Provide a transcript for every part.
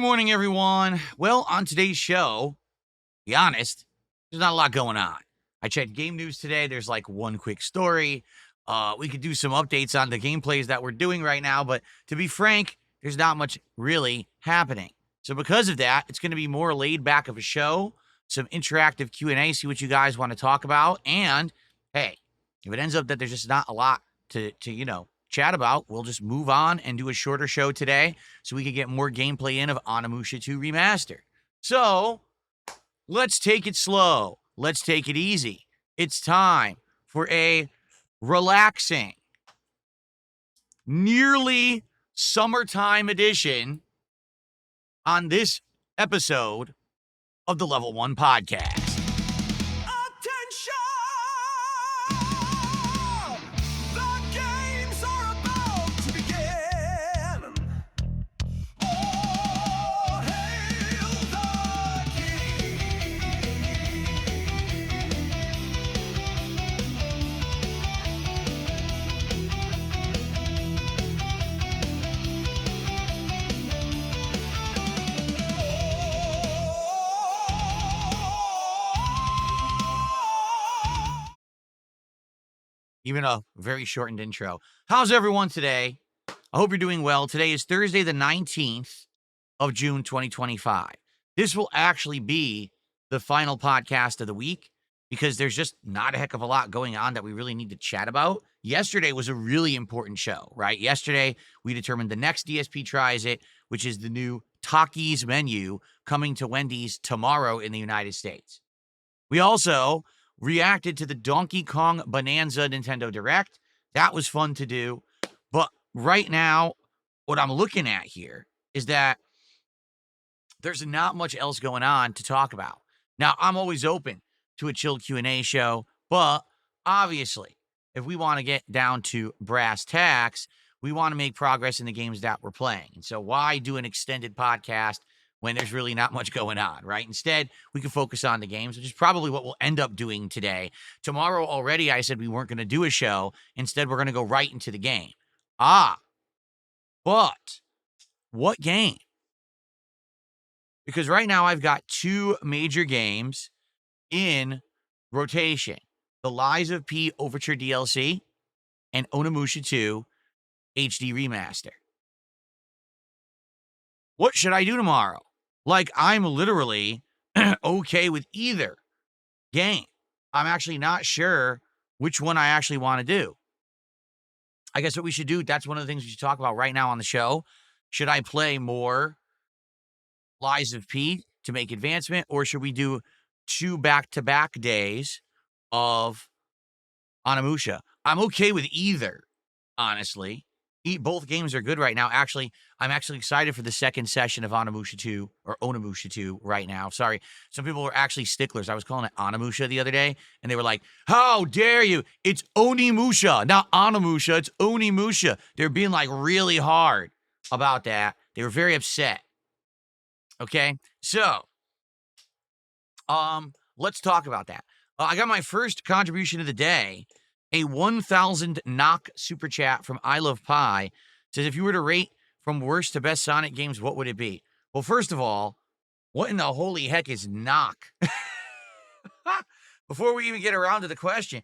Good morning, everyone. Well, on today's show, to be honest, there's not a lot going on. I checked game news today. There's like one quick story. We could do some updates on the gameplays that we're doing right now, but to be frank, there's not much really happening. So because of that, it's going to be more laid back of a show, some interactive Q&A, see what you guys want to talk about. And hey, if it ends up that there's just not a lot to chat about, we'll just move on and do a shorter show today so we can get more gameplay in of Onimusha 2 Remastered. So, let's take it slow. Let's take it easy. It's time for a relaxing, nearly summertime edition on this episode of the Level 1 Podcast. Even a very shortened intro. How's everyone today? I hope you're doing well. Today is Thursday, the 19th of June, 2025. This will actually be the final podcast of the week because there's just not a heck of a lot going on that we really need to chat about. Yesterday was a really important show, right? Yesterday, we determined the next DSP tries it, which is the new Takis menu coming to Wendy's tomorrow in the United States. We also reacted to the Donkey Kong Bonanza Nintendo Direct. That was fun to do. But right now, what I'm looking at here is that there's not much else going on to talk about. Now, I'm always open to a chill Q&A show, but obviously, if we want to get down to brass tacks, we want to make progress in the games that we're playing. And so why do an extended podcast when there's really not much going on, right? Instead, we can focus on the games, which is probably what we'll end up doing today. Tomorrow already, I said we weren't going to do a show. Instead, we're going to go right into the game. But what game? Because right now, I've got two major games in rotation. The Lies of P Overture DLC and Onimusha 2 HD Remaster. What should I do tomorrow? Like, I'm literally okay with either game. I'm actually not sure which one I actually want to do. I guess what we should do, that's one of the things we should talk about right now on the show. Should I play more Lies of P to make advancement, or should we do 2 back-to-back days of Onimusha? I'm okay with either, honestly. Both games are good right now. Actually, I'm actually excited for the second session of Onimusha 2, or Onimusha 2 right now. Sorry, some people were actually sticklers. I was calling it Onimusha the other day, and they were like, how dare you? It's Onimusha, not Onimusha. It's Onimusha. They're being like really hard about that. They were very upset. Okay, so let's talk about that. I got my first contribution of the day. A 1,000 knock super chat from I Love Pie says, if you were to rate from worst to best Sonic games, what would it be? Well, first of all, what in the holy heck is knock? Before we even get around to the question,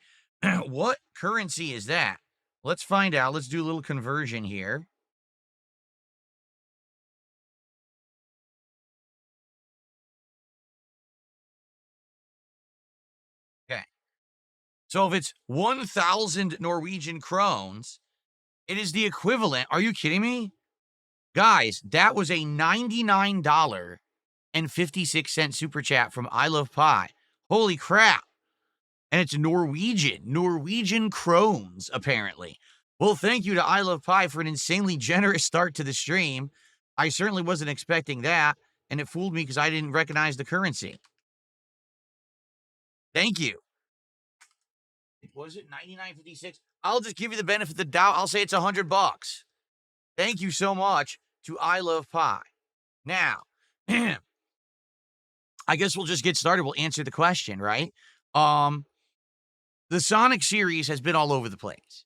what currency is that? Let's find out. Let's do a little conversion here. Okay. So if it's 1,000 Norwegian krones, it is the equivalent. Are you kidding me? Guys, that was a $99.56 super chat from I Love Pie. Holy crap. And it's Norwegian krones, apparently. Well, thank you to I Love Pie for an insanely generous start to the stream. I certainly wasn't expecting that, and it fooled me because I didn't recognize the currency. Thank you. Was it $99.56? I'll just give you the benefit of the doubt. I'll say it's $100. Thank you so much to I Love Pie. Now, I guess we'll just get started. We'll answer the question, right? The Sonic series has been all over the place.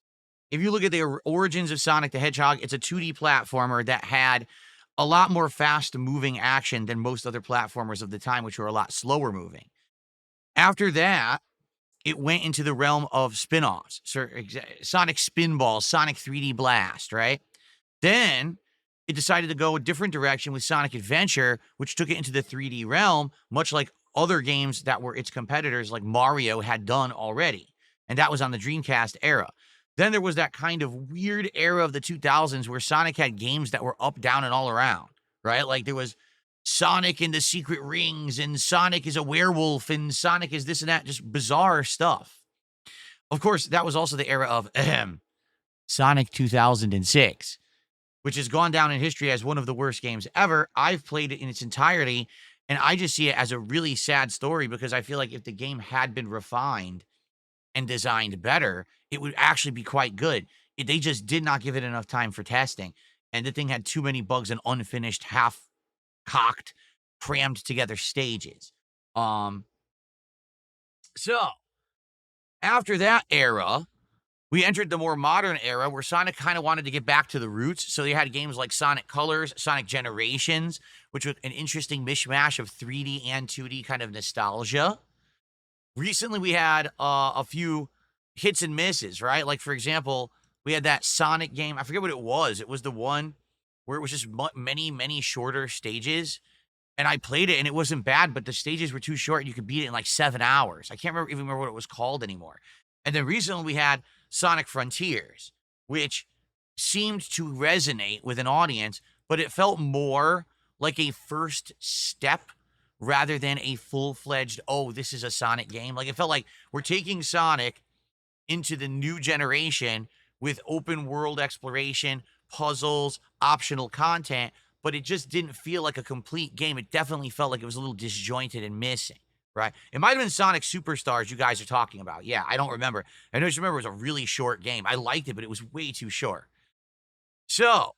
If you look at the origins of Sonic the Hedgehog, it's a 2D platformer that had a lot more fast-moving action than most other platformers of the time, which were a lot slower moving. After that, it went into the realm of spin-offs. Sonic Spinball, Sonic 3D Blast, right? Then it decided to go a different direction with Sonic Adventure, which took it into the 3D realm, much like other games that were its competitors, like Mario had done already. And that was on the Dreamcast era. Then there was that kind of weird era of the 2000s where Sonic had games that were up, down, and all around, right? Like there was Sonic in the Secret Rings, and Sonic is a werewolf, and Sonic is this and that, just bizarre stuff. Of course, that was also the era of Sonic 2006, which has gone down in history as one of the worst games ever. I've played it in its entirety, and I just see it as a really sad story because I feel like if the game had been refined and designed better, it would actually be quite good. They just did not give it enough time for testing, and the thing had too many bugs and unfinished, half-cocked, crammed together stages. So after that era, we entered the more modern era where Sonic kind of wanted to get back to the roots. So they had games like Sonic Colors, Sonic Generations, which was an interesting mishmash of 3D and 2D kind of nostalgia. Recently, we had a few hits and misses, right? Like, for example, we had that Sonic game. I forget what it was. It was the one where it was just many, many shorter stages. And I played it, and it wasn't bad, but the stages were too short. You could beat it in like 7 hours. I can't even remember what it was called anymore. And then recently we had Sonic Frontiers, which seemed to resonate with an audience, but it felt more like a first step rather than a full-fledged, oh, this is a Sonic game. Like, it felt like we're taking Sonic into the new generation with open world exploration, puzzles, optional content, but it just didn't feel like a complete game. It definitely felt like it was a little disjointed and missing, right? It might have been Sonic Superstars you guys are talking about. Yeah, I don't remember. I just remember it was a really short game. I liked it, but it was way too short. So,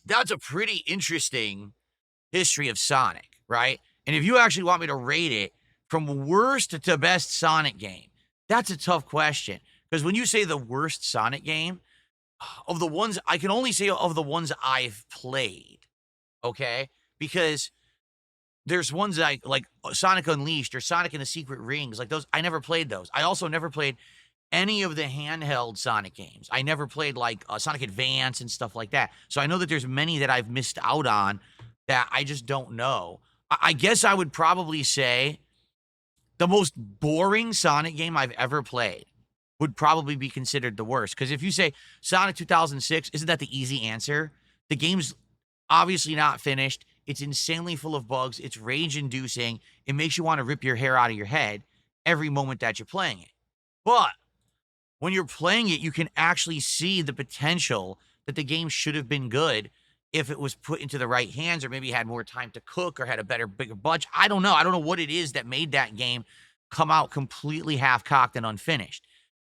that's a pretty interesting history of Sonic, right? And if you actually want me to rate it from worst to best Sonic game, that's a tough question. Because when you say the worst Sonic game, of the ones, I can only say of the ones I've played, okay? Because there's ones that like Sonic Unleashed or Sonic and the Secret Rings, like those, I never played those. I also never played any of the handheld Sonic games. I never played like Sonic Advance and stuff like that. So I know that there's many that I've missed out on that I just don't know. I guess I would probably say the most boring Sonic game I've ever played would probably be considered the worst. Because if you say Sonic 2006, isn't that the easy answer? The game's obviously not finished. It's insanely full of bugs. It's rage-inducing. It makes you want to rip your hair out of your head every moment that you're playing it. But when you're playing it, you can actually see the potential that the game should have been good if it was put into the right hands, or maybe had more time to cook or had a better, bigger budget. I don't know. I don't know what it is that made that game come out completely half-cocked and unfinished.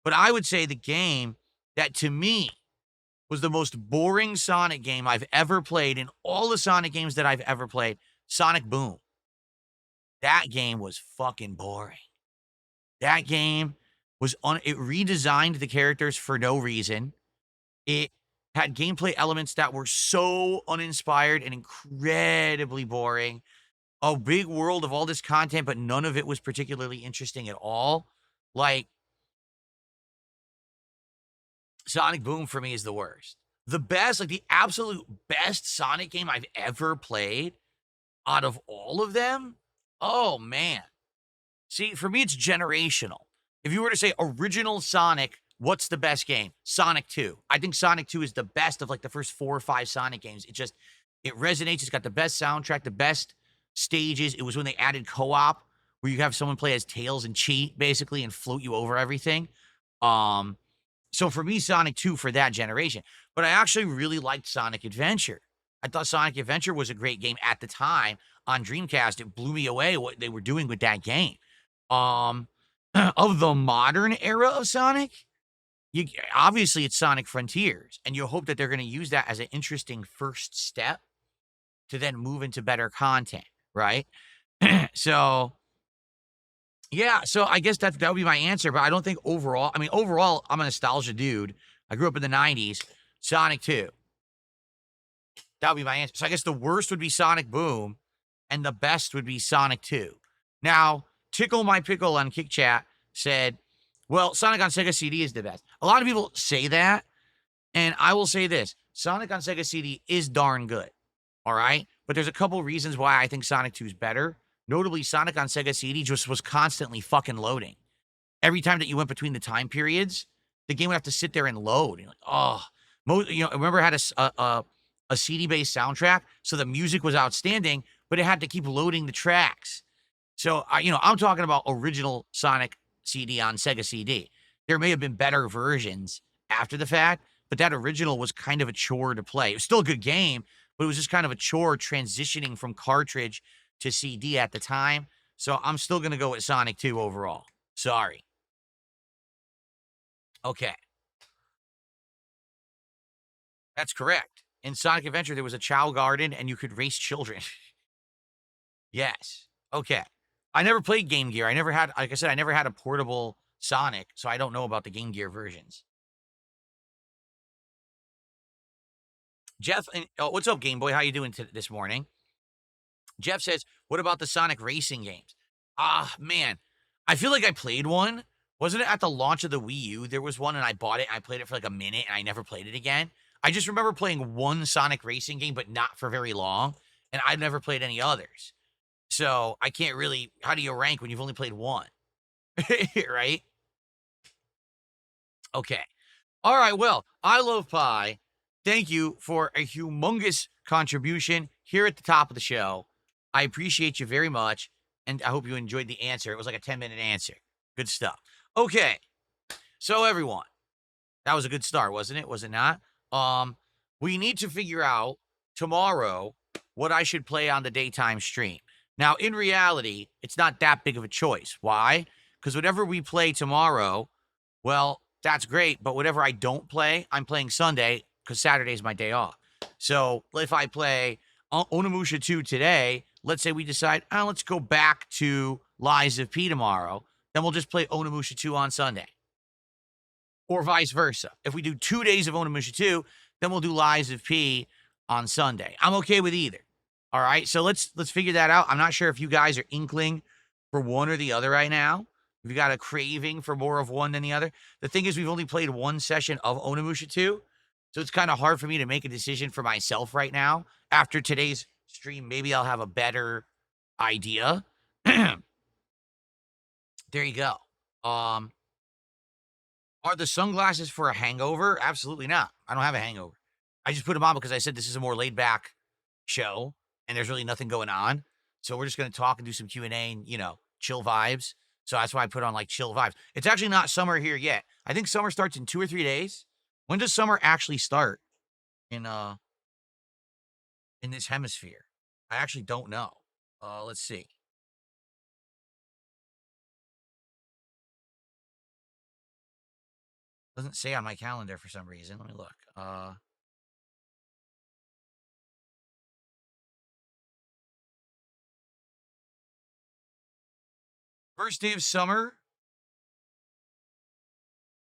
But I would say the game that, to me, was the most boring Sonic game I've ever played in all the Sonic games that I've ever played, Sonic Boom. That game was fucking boring. That game was it redesigned the characters for no reason. It had gameplay elements that were so uninspired and incredibly boring. A big world of all this content, but none of it was particularly interesting at all. Like, Sonic Boom for me is the worst. The best, like the absolute best Sonic game I've ever played out of all of them, oh man. See, for me, it's generational. If you were to say original Sonic, what's the best game? Sonic 2. I think Sonic 2 is the best of like the first 4 or 5 Sonic games. It resonates. It's got the best soundtrack, the best stages. It was when they added co-op, where you have someone play as Tails and cheat, basically, and float you over everything. So for me, Sonic 2 for that generation. But I actually really liked Sonic Adventure. I thought Sonic Adventure was a great game at the time on Dreamcast. It blew me away what they were doing with that game. Of the modern era of Sonic, obviously it's Sonic Frontiers, and you hope that they're going to use that as an interesting first step to then move into better content, right? So, yeah, so I guess that would be my answer, but I don't think overall, I'm a nostalgia dude. I grew up in the 90s. Sonic 2. That would be my answer. So I guess the worst would be Sonic Boom, and the best would be Sonic 2. Now, Tickle My Pickle on Kick Chat said, well, Sonic on Sega CD is the best. A lot of people say that, and I will say this. Sonic on Sega CD is darn good, all right? But there's a couple reasons why I think Sonic 2 is better. Notably, Sonic on Sega CD just was constantly fucking loading. Every time that you went between the time periods, the game would have to sit there and load. You're like, oh, remember it had a CD-based soundtrack, so the music was outstanding, but it had to keep loading the tracks. So, I'm talking about original Sonic CD on Sega CD. There may have been better versions after the fact, but that original was kind of a chore to play. It was still a good game, but it was just kind of a chore transitioning from cartridge to CD at the time. So I'm still going to go with Sonic 2 overall. Sorry. Okay. That's correct. In Sonic Adventure, there was a Chow Garden and you could race children. Yes. Okay. I never played Game Gear. Like I said, I never had a portable Sonic, so I don't know about the Game Gear versions. Jeff, what's up, Game Boy? How you doing this morning? Jeff says, what about the Sonic racing games? Man, I feel like I played one. Wasn't it at the launch of the Wii U? There was one and I bought it. And I played it for like a minute and I never played it again. I just remember playing one Sonic racing game, but not for very long. And I've never played any others. So I can't really, how do you rank when you've only played one? Right? Okay. All right. Well, I Love Pie. Thank you for a humongous contribution here at the top of the show. I appreciate you very much. And I hope you enjoyed the answer. It was like a 10-minute answer. Good stuff. Okay. So everyone, that was a good start, wasn't it? Was it not? We need to figure out tomorrow what I should play on the daytime stream. Now, in reality, it's not that big of a choice. Why? Because whatever we play tomorrow, well, that's great. But whatever I don't play, I'm playing Sunday because Saturday is my day off. So if I play Onimusha 2 today, let's say we decide, let's go back to Lies of P tomorrow, then we'll just play Onimusha 2 on Sunday. Or vice versa. If we do 2 days of Onimusha 2, then we'll do Lies of P on Sunday. I'm okay with either. All right, so let's figure that out. I'm not sure if you guys are inkling for one or the other right now. If you got a craving for more of one than the other. The thing is, we've only played one session of Onimusha 2, so it's kind of hard for me to make a decision for myself right now. After today's stream, maybe I'll have a better idea. There you go. Are the sunglasses for a hangover? Absolutely not. I don't have a hangover. I just put them on because I said this is a more laid-back show, and there's really nothing going on. So we're just going to talk and do some Q&A and, chill vibes. So that's why I put on, like, chill vibes. It's actually not summer here yet. I think summer starts in 2 or 3 days. When does summer actually start in this hemisphere? I actually don't know. Let's see. Doesn't say on my calendar for some reason. Let me look. First day of summer.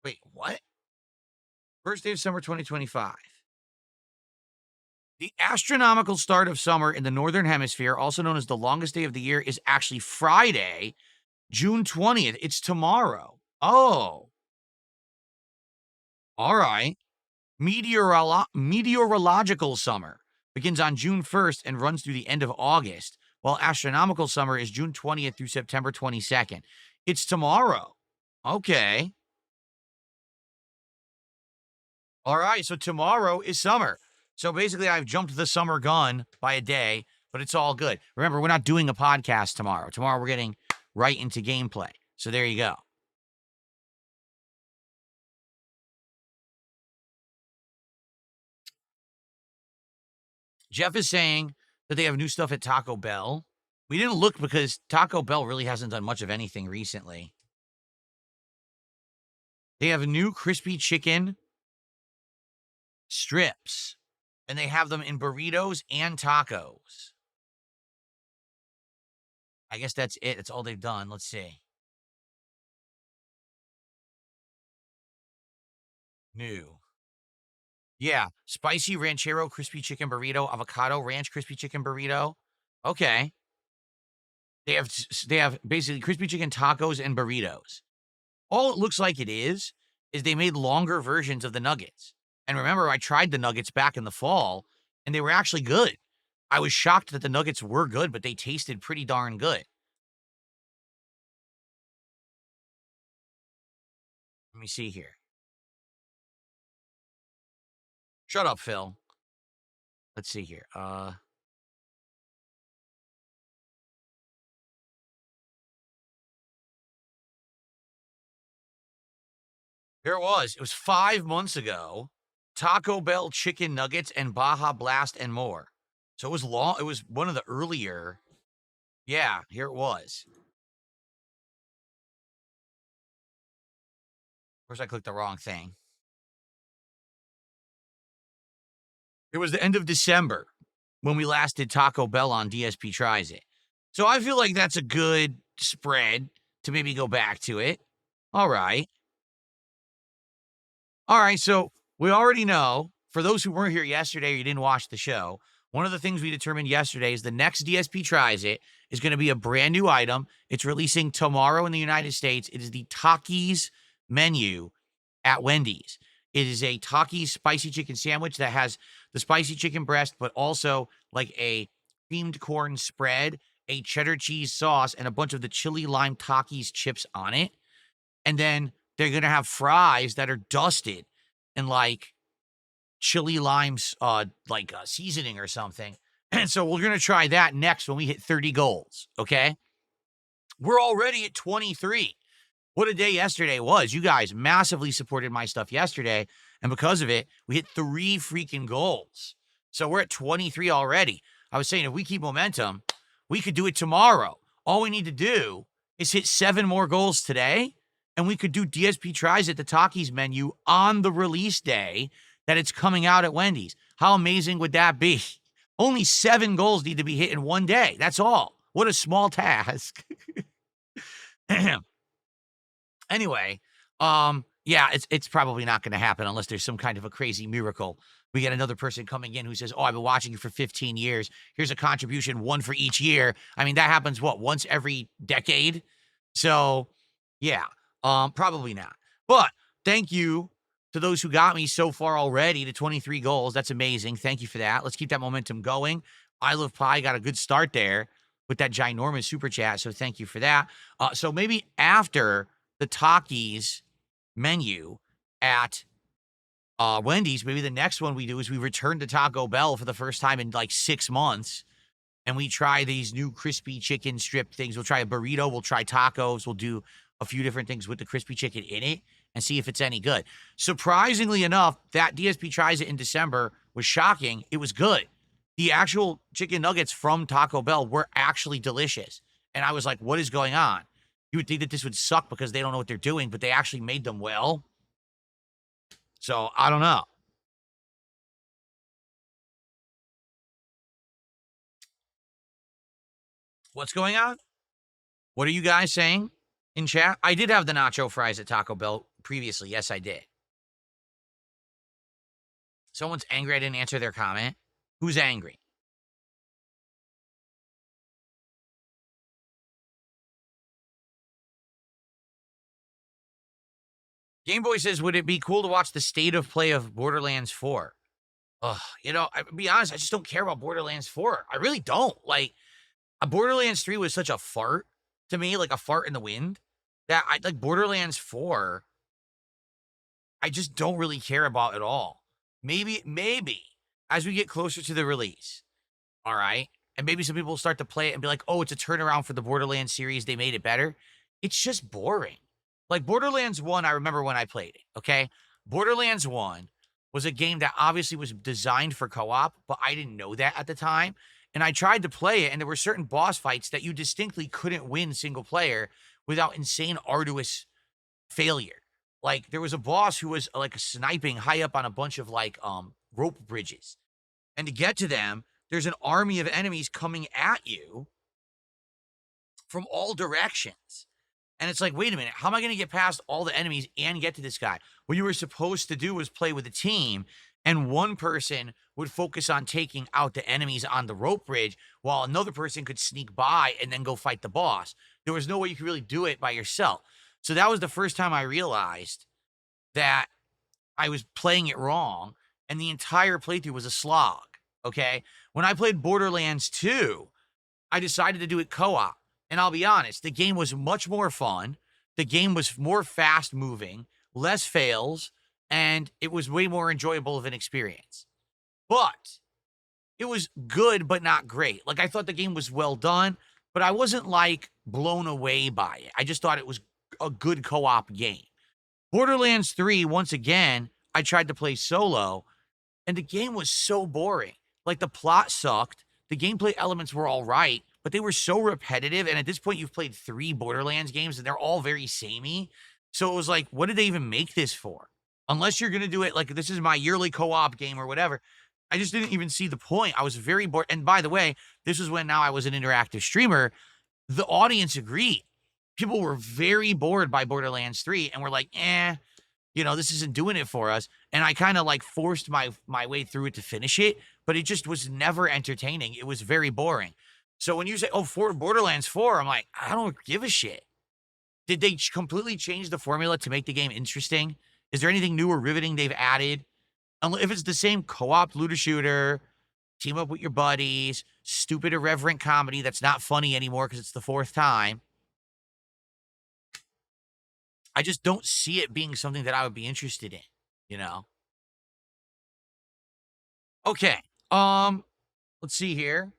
Wait, what? First day of summer 2025. The astronomical start of summer in the Northern Hemisphere, also known as the longest day of the year, is actually Friday, June 20th. It's tomorrow. Oh. All right. Meteorological summer begins on June 1st and runs through the end of August, while astronomical summer is June 20th through September 22nd. It's tomorrow. Okay. All right, so tomorrow is summer. So basically, I've jumped the summer gun by a day, but it's all good. Remember, we're not doing a podcast tomorrow. Tomorrow, we're getting right into gameplay. So there you go. Jeff is saying that they have new stuff at Taco Bell. We didn't look because Taco Bell really hasn't done much of anything recently. They have new crispy chicken strips, and they have them in burritos and tacos. I guess that's it. That's all they've done. Let's see. New. Yeah, spicy ranchero crispy chicken burrito, avocado ranch crispy chicken burrito. Okay. They have basically crispy chicken tacos and burritos. All it looks like it is they made longer versions of the nuggets. And remember, I tried the nuggets back in the fall, and they were actually good. I was shocked that the nuggets were good, but they tasted pretty darn good. Let me see here. Shut up, Phil. Let's see here. Here it was. It was 5 months ago. Taco Bell chicken nuggets and Baja Blast and more. So it was long. It was one of the earlier. Yeah, here it was. Of course, I clicked the wrong thing. It was the end of December when we last did Taco Bell on DSP Tries It. So I feel like that's a good spread to maybe go back to it. All right. All right. So we already know, for those who weren't here yesterday or you didn't watch the show, one of the things we determined yesterday is the next DSP Tries It is going to be a brand new item. It's releasing tomorrow in the United States. It is the Takis menu at Wendy's. It is a Takis spicy chicken sandwich that has the spicy chicken breast, but also like a creamed corn spread, a cheddar cheese sauce, and a bunch of the chili lime Takis chips on it. And then they're going to have fries that are dusted in like chili limes, seasoning or something. And so we're going to try that next when we hit 30 goals. Okay. We're already at 23. What a day yesterday was. You guys massively supported my stuff yesterday. And because of it, we hit 3 freaking goals. So we're at 23 already. I was saying if we keep momentum, we could do it tomorrow. All we need to do is hit 7 more goals today. And we could do DSP Tries at the Takis menu on the release day that it's coming out at Wendy's. How amazing would that be? Only 7 goals need to be hit in one day. That's all. What a small task. Anyway, yeah, it's probably not going to happen unless there's some kind of a crazy miracle. We get another person coming in who says, "Oh, I've been watching you for 15 years. Here's a contribution, one for each year." I mean, that happens once every decade. So, yeah, probably not. But thank you to those who got me so far already to 23 goals. That's amazing. Thank you for that. Let's keep that momentum going. I Love Pie got a good start there with that ginormous super chat. So thank you for that. So maybe after the Takis menu at Wendy's, maybe the next one we do is we return to Taco Bell for the first time in like 6 months, and we try these new crispy chicken strip things. We'll try a burrito. We'll try tacos. We'll do a few different things with the crispy chicken in it and see if it's any good. Surprisingly enough, that DSP Tries It in December was shocking. It was good. The actual chicken nuggets from Taco Bell were actually delicious. And I was like, what is going on? You would think that this would suck because they don't know what they're doing, but they actually made them well. So I don't know. What's going on? What are you guys saying in chat? I did have the nacho fries at Taco Bell previously. Yes, I did. Someone's angry I didn't answer their comment. Who's angry? Game Boy says, would it be cool to watch the state of play of Borderlands 4? Ugh, I'll be honest, I just don't care about Borderlands 4. I really don't. Like, Borderlands 3 was such a fart to me, like a fart in the wind, that I like Borderlands 4. I just don't really care about at all. Maybe as we get closer to the release, all right, and maybe some people will start to play it and be like, oh, it's a turnaround for the Borderlands series. They made it better. It's just boring. Like Borderlands 1, I remember when I played it, okay? Borderlands 1 was a game that obviously was designed for co-op, but I didn't know that at the time. And I tried to play it, and there were certain boss fights that you distinctly couldn't win single player without insane, arduous failure. Like there was a boss who was like sniping high up on a bunch of like rope bridges. And to get to them, there's an army of enemies coming at you from all directions. And it's like, wait a minute, how am I going to get past all the enemies and get to this guy? What you were supposed to do was play with a team and one person would focus on taking out the enemies on the rope bridge while another person could sneak by and then go fight the boss. There was no way you could really do it by yourself. So that was the first time I realized that I was playing it wrong, and the entire playthrough was a slog, okay? When I played Borderlands 2, I decided to do it co-op, and I'll be honest, the game was much more fun. The game was more fast-moving, less fails, and it was way more enjoyable of an experience. But it was good, but not great. Like, I thought the game was well done, but I wasn't, like, blown away by it. I just thought it was a good co-op game. Borderlands 3, once again, I tried to play solo, and the game was so boring. Like, the plot sucked, the gameplay elements were all right, but they were so repetitive, and at this point, you've played 3 Borderlands games, and they're all very samey. So it was like, what did they even make this for? Unless you're gonna do it like, this is my yearly co-op game or whatever. I just didn't even see the point. I was very bored. And by the way, this was when now I was an interactive streamer. The audience agreed. People were very bored by Borderlands 3 and were like, this isn't doing it for us. And I kind of like forced my way through it to finish it, but it just was never entertaining. It was very boring. So when you say, for Borderlands 4, I'm like, I don't give a shit. Did they completely change the formula to make the game interesting? Is there anything new or riveting they've added? If it's the same co-op looter shooter, team up with your buddies, stupid irreverent comedy that's not funny anymore because it's the 4th time, I just don't see it being something that I would be interested in, you know? Okay, let's see here.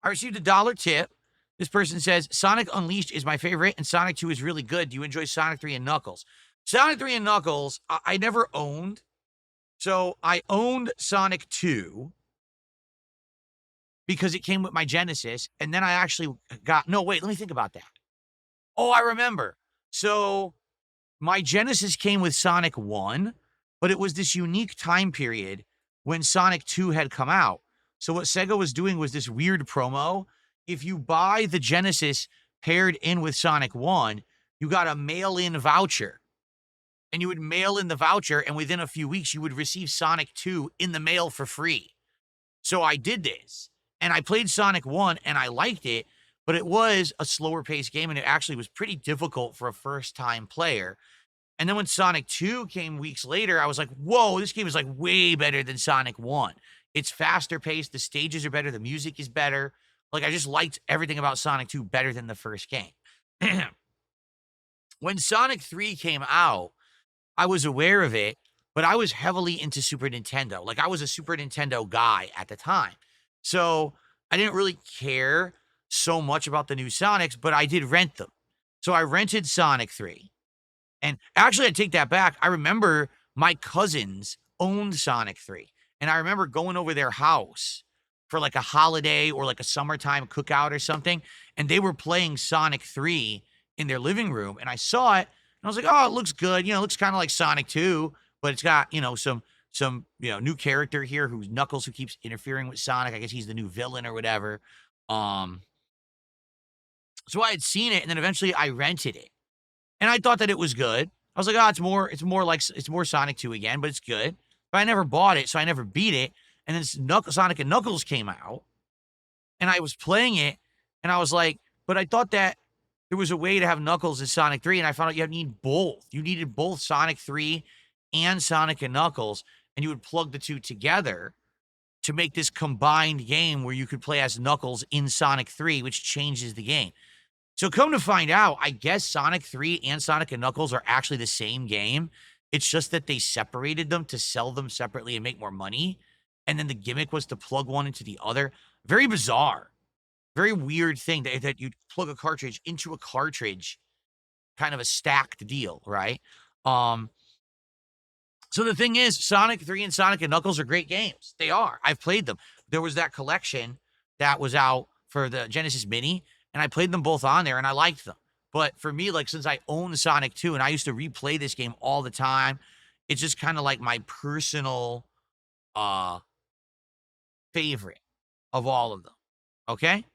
I received a $1 tip. This person says, Sonic Unleashed is my favorite, and Sonic 2 is really good. Do you enjoy Sonic 3 and Knuckles? Sonic 3 and Knuckles, I never owned. So I owned Sonic 2 because it came with my Genesis, and then I actually no, wait, let me think about that. Oh, I remember. So my Genesis came with Sonic 1, but it was this unique time period when Sonic 2 had come out. So what Sega was doing was this weird promo. If you buy the Genesis paired in with Sonic 1, you got a mail-in voucher. And you would mail in the voucher, and within a few weeks, you would receive Sonic 2 in the mail for free. So I did this, and I played Sonic 1, and I liked it, but it was a slower-paced game, and it actually was pretty difficult for a first-time player. And then when Sonic 2 came weeks later, I was like, whoa, this game is like way better than Sonic 1. It's faster paced, the stages are better, the music is better. Like, I just liked everything about Sonic 2 better than the first game. When Sonic 3 came out, I was aware of it, but I was heavily into Super Nintendo. Like, I was a Super Nintendo guy at the time. So I didn't really care so much about the new Sonics, but I did rent them. So I rented Sonic 3. And actually, I take that back. I remember my cousins owned Sonic 3. And I remember going over their house for like a holiday or like a summertime cookout or something. And they were playing Sonic 3 in their living room. And I saw it. And I was like, oh, it looks good. It looks kind of like Sonic 2. But it's got, some new character here who's Knuckles, who keeps interfering with Sonic. I guess he's the new villain or whatever. So I had seen it. And then eventually I rented it. And I thought that it was good. I was like, oh, it's more Sonic 2 again, but it's good. But I never bought it, so I never beat it. And then Sonic and Knuckles came out, and I was playing it, and I was like, but I thought that there was a way to have Knuckles in Sonic 3, and I found out you need both. You needed both Sonic 3 and Sonic and Knuckles, and you would plug the two together to make this combined game where you could play as Knuckles in Sonic 3, which changes the game. So come to find out, I guess Sonic 3 and Sonic and Knuckles are actually the same game. It's just that they separated them to sell them separately and make more money. And then the gimmick was to plug one into the other. Very bizarre. Very weird thing that you'd plug a cartridge into a cartridge. Kind of a stacked deal, right? So the thing is, Sonic 3 and Sonic and Knuckles are great games. They are. I've played them. There was that collection that was out for the Genesis Mini, and I played them both on there, and I liked them. But for me, like, since I own Sonic 2, and I used to replay this game all the time, it's just kind of like my personal favorite of all of them. Okay?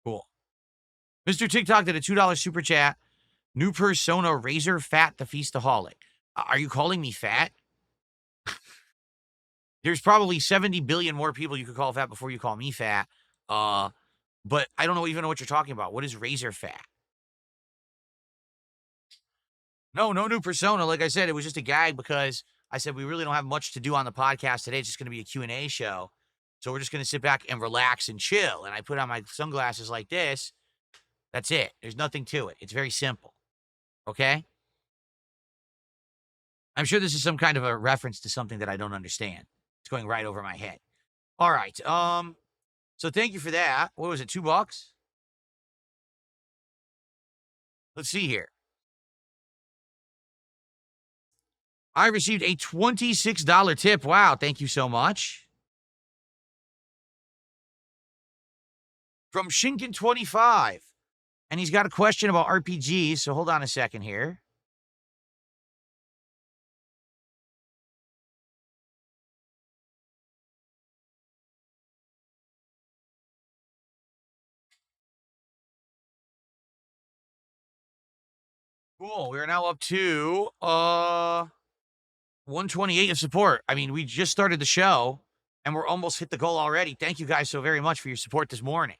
Cool. Mr. TikTok did a $2 super chat. New persona, Razor Fat the Feastaholic. Are you calling me fat? There's probably 70 billion more people you could call fat before you call me fat. But I don't even know what you're talking about. What is Razor Fat? No new persona. Like I said, it was just a gag because I said we really don't have much to do on the podcast today. It's just going to be a Q&A show. So we're just going to sit back and relax and chill. And I put on my sunglasses like this. That's it. There's nothing to it. It's very simple. Okay? I'm sure this is some kind of a reference to something that I don't understand. It's going right over my head. All right. So thank you for that. What was it, $2? Let's see here. I received a $26 tip. Wow, thank you so much. From Shinkin25. And he's got a question about RPGs, so hold on a second here. Cool. We are now up to 128 of support. I mean, we just started the show and we're almost hit the goal already. Thank you guys so very much for your support this morning.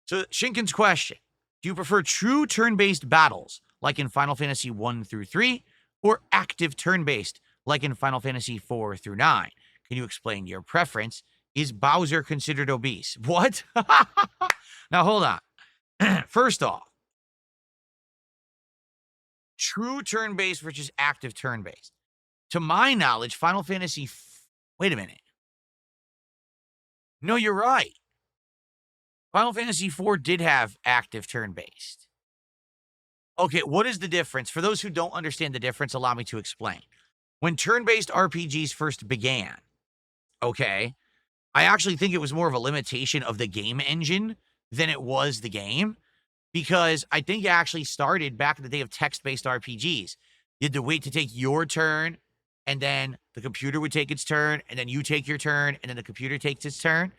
So Shinkin's question: do you prefer true turn-based battles like in Final Fantasy 1 through 3 or active turn-based like in Final Fantasy 4 through 9? Can you explain your preference? Is Bowser considered obese? What? Now hold on. First off, true turn-based versus active turn-based. To my knowledge, Final Fantasy... Wait a minute. No, you're right. Final Fantasy IV did have active turn-based. Okay, what is the difference? For those who don't understand the difference, allow me to explain. When turn-based RPGs first began, okay, I actually think it was more of a limitation of the game engine than it was the game, because I think it actually started back in the day of text-based RPGs. You had to wait to take your turn, and then the computer would take its turn, and then you take your turn, and then the computer takes its turn.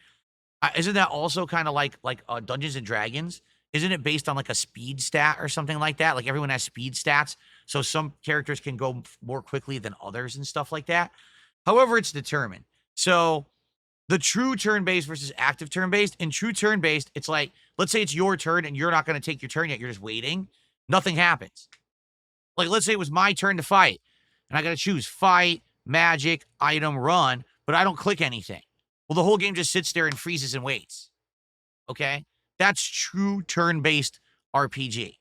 Isn't that also kind of like Dungeons and Dragons? Isn't it based on like a speed stat or something like that? Like everyone has speed stats, so some characters can go more quickly than others and stuff like that. However, it's determined. So the true turn-based versus active turn-based. In true turn-based, it's like, let's say it's your turn and you're not going to take your turn yet. You're just waiting. Nothing happens. Like, let's say it was my turn to fight, and I got to choose fight, magic, item, run, but I don't click anything. Well, the whole game just sits there and freezes and waits. Okay? That's true turn-based RPG.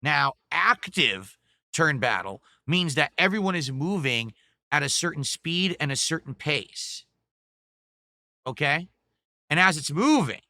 Now, active turn battle means that everyone is moving at a certain speed and a certain pace. Okay? And as it's moving,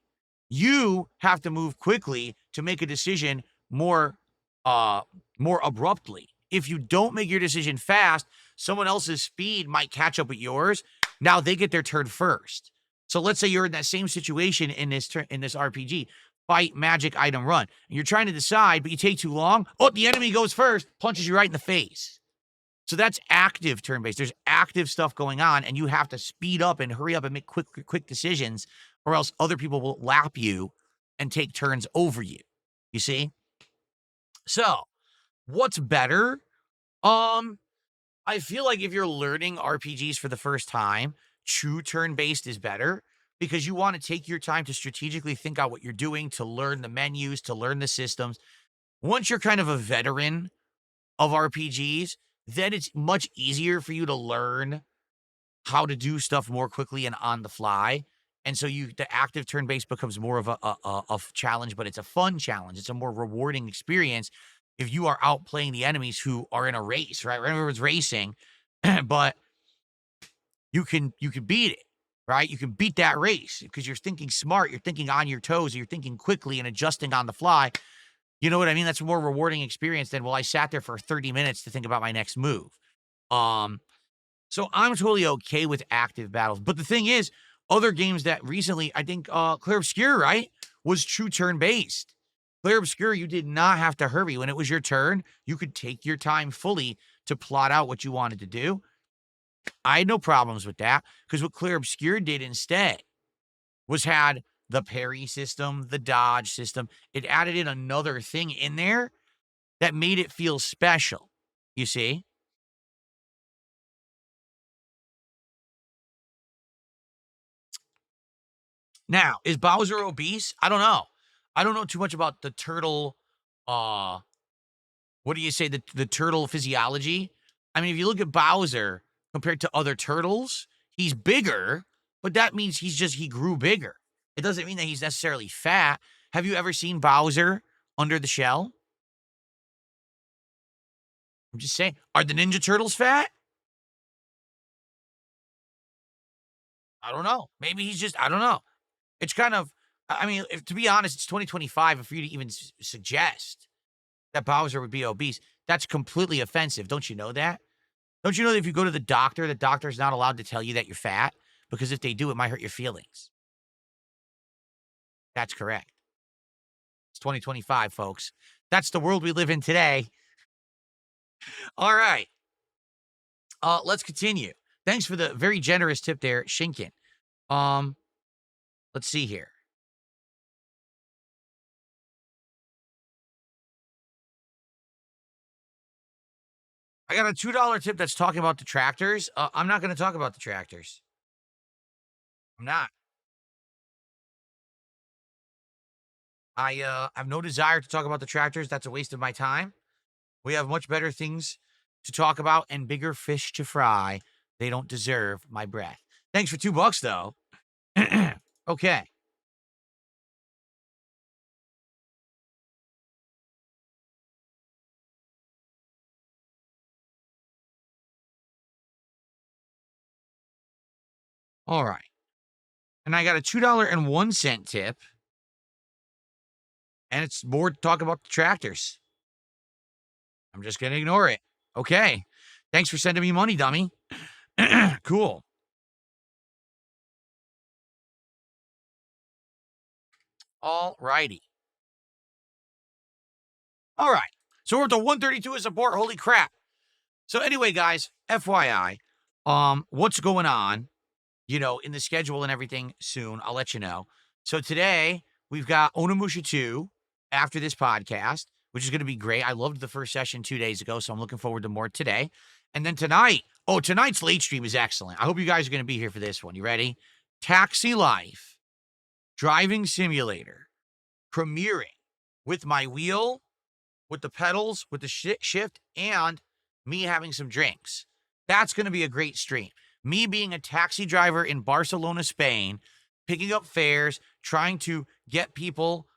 you have to move quickly to make a decision more abruptly. If you don't make your decision fast, someone else's speed might catch up with yours. Now they get their turn first. So let's say you're in that same situation in this RPG. Fight, magic, item, run. And you're trying to decide, but you take too long. Oh, the enemy goes first, punches you right in the face. So that's active turn-based. There's active stuff going on, and you have to speed up and hurry up and make quick decisions, or else other people will lap you and take turns over you. You see? So, what's better? I feel like if you're learning RPGs for the first time, true turn-based is better because you want to take your time to strategically think out what you're doing, to learn the menus, to learn the systems. Once you're kind of a veteran of RPGs, then it's much easier for you to learn how to do stuff more quickly and on the fly. And so the active turn-based becomes more of a challenge, but it's a fun challenge. It's a more rewarding experience if you are outplaying the enemies who are in a race, right? Everyone's racing, but you can beat it, right? You can beat that race because you're thinking smart, you're thinking on your toes, you're thinking quickly and adjusting on the fly. You know what I mean? That's a more rewarding experience than, well, I sat there for 30 minutes to think about my next move. So I'm totally okay with active battles. But the thing is, other games that recently, I think Clear Obscure, right, was true turn-based. Clear Obscure, you did not have to hurry. When it was your turn, you could take your time fully to plot out what you wanted to do. I had no problems with that because what Clear Obscure did instead was had the parry system, the dodge system. It added in another thing in there that made it feel special, you see? Now, is Bowser obese? I don't know. I don't know too much about the turtle, uh, what do you say, the turtle physiology? I mean, if you look at Bowser compared to other turtles, he's bigger, but that means he grew bigger. It doesn't mean that he's necessarily fat. Have you ever seen Bowser under the shell? I'm just saying, are the Ninja Turtles fat? I don't know. Maybe he's just, I don't know. It's kind of, I mean, to be honest, it's 2025. And for you to even suggest that Bowser would be obese, that's completely offensive. Don't you know that? Don't you know that if you go to the doctor's not allowed to tell you that you're fat? Because if they do, it might hurt your feelings. That's correct. It's 2025, folks. That's the world we live in today. All right. Let's continue. Thanks for the very generous tip there, Shinkin. Let's see here. I got a $2 tip that's talking about the tractors. I'm not going to talk about the tractors. I'm not. I have no desire to talk about the tractors. That's a waste of my time. We have much better things to talk about and bigger fish to fry. They don't deserve my breath. Thanks for $2 though. Okay. All right. And I got a $2.01 tip. And it's more to talk about the tractors. I'm just going to ignore it. Okay. Thanks for sending me money, dummy. Cool. All righty. All right. So we're up to 132 as support. Holy crap. So anyway, guys, FYI, what's going on, in the schedule and everything soon. I'll let you know. So today we've got Onimusha 2 after this podcast, which is going to be great. I loved the first session 2 days ago, so I'm looking forward to more today. And then tonight's late stream is excellent. I hope you guys are going to be here for this one. You ready? Taxi Life, Driving Simulator, premiering with my wheel, with the pedals, with the shift, and me having some drinks. That's going to be a great stream. Me being a taxi driver in Barcelona, Spain, picking up fares, trying to get people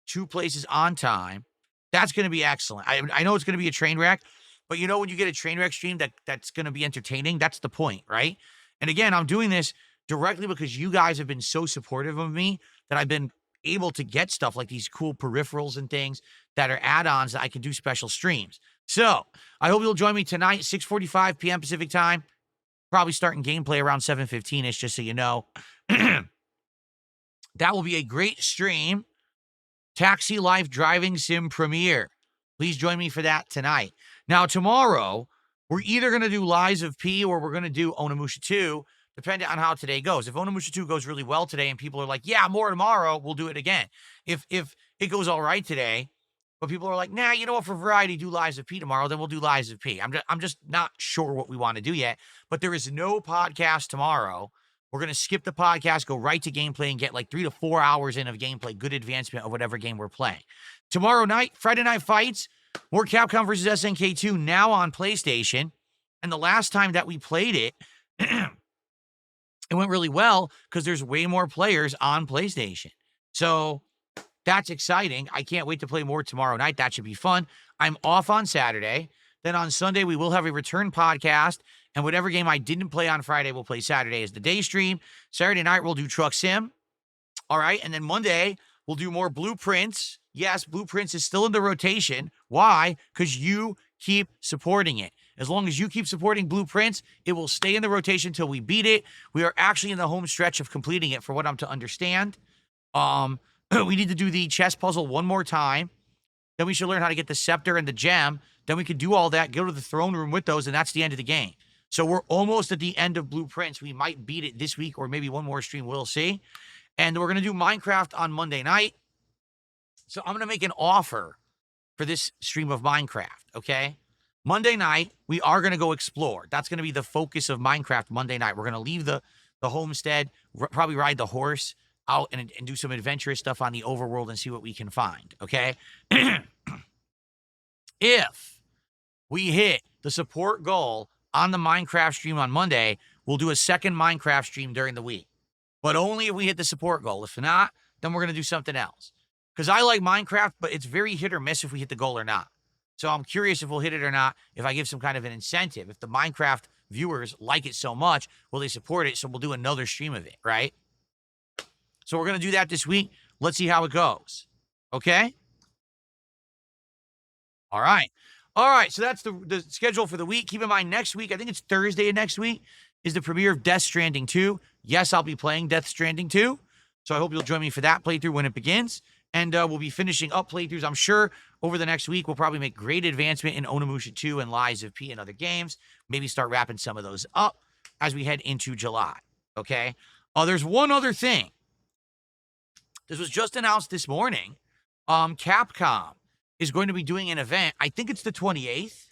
to places on time. That's going to be excellent. I know it's going to be a train wreck, but when you get a train wreck stream that's going to be entertaining, that's the point, right? And again, I'm doing this directly because you guys have been so supportive of me that I've been able to get stuff like these cool peripherals and things that are add-ons that I can do special streams. So I hope you'll join me tonight, 6:45 p.m. Pacific time. Probably starting gameplay around 7:15ish, just so you know. That will be a great stream. Taxi Life Driving Sim premiere. Please join me for that tonight. Now, tomorrow, we're either going to do Lies of P or we're going to do Onimusha 2, depending on how today goes. If Onimusha 2 goes really well today and people are like, yeah, more tomorrow, we'll do it again. If it goes all right today, but people are like, nah, you know what, for variety, do Lies of P tomorrow, then we'll do Lies of P. I'm just not sure what we want to do yet, but there is no podcast tomorrow. We're going to skip the podcast, go right to gameplay, and get like 3 to 4 hours in of gameplay, good advancement of whatever game we're playing. Tomorrow night, Friday Night Fights, more Capcom versus SNK 2 now on PlayStation. And the last time that we played it, it went really well because there's way more players on PlayStation. So that's exciting. I can't wait to play more tomorrow night. That should be fun. I'm off on Saturday. Then on Sunday, we will have a return podcast. And whatever game I didn't play on Friday, we'll play Saturday as the day stream. Saturday night, we'll do Truck Sim. All right. And then Monday, we'll do more Blueprints. Yes, Blueprints is still in the rotation. Why? Because you keep supporting it. As long as you keep supporting Blueprints, it will stay in the rotation until we beat it. We are actually in the home stretch of completing it for what I'm to understand. We need to do the chess puzzle one more time. Then we should learn how to get the scepter and the gem. Then we could do all that, go to the throne room with those, and that's the end of the game. So we're almost at the end of Blueprints. We might beat it this week or maybe one more stream. We'll see. And we're going to do Minecraft on Monday night. So I'm going to make an offer for this stream of Minecraft, okay? Monday night, we are going to go explore. That's going to be the focus of Minecraft Monday night. We're going to leave the homestead, probably ride the horse out and do some adventurous stuff on the overworld and see what we can find, okay? If we hit the support goal on the Minecraft stream on Monday, we'll do a second Minecraft stream during the week. But only if we hit the support goal. If not, then we're going to do something else. Because I like Minecraft, but it's very hit or miss if we hit the goal or not. So I'm curious if we'll hit it or not, if I give some kind of an incentive. If the Minecraft viewers like it so much, will they support it? So we'll do another stream of it, right? So we're going to do that this week. Let's see how it goes. Okay? All right. All right, so that's the schedule for the week. Keep in mind, next week, I think it's Thursday of next week, is the premiere of Death Stranding 2. Yes, I'll be playing Death Stranding 2. So I hope you'll join me for that playthrough when it begins. And we'll be finishing up playthroughs. I'm sure over the next week, we'll probably make great advancement in Onimusha 2 and Lies of P and other games. Maybe start wrapping some of those up as we head into July. Okay? There's one other thing. This was just announced this morning. Capcom is going to be doing an event. I think it's the 28th.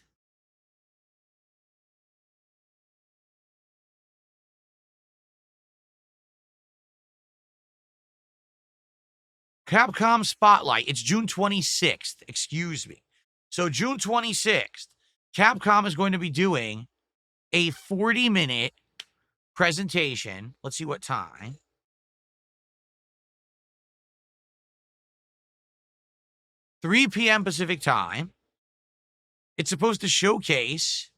Capcom Spotlight. It's June 26th. Excuse me. So June 26th, Capcom is going to be doing a 40-minute presentation. Let's see what time. 3 p.m. Pacific time. It's supposed to showcase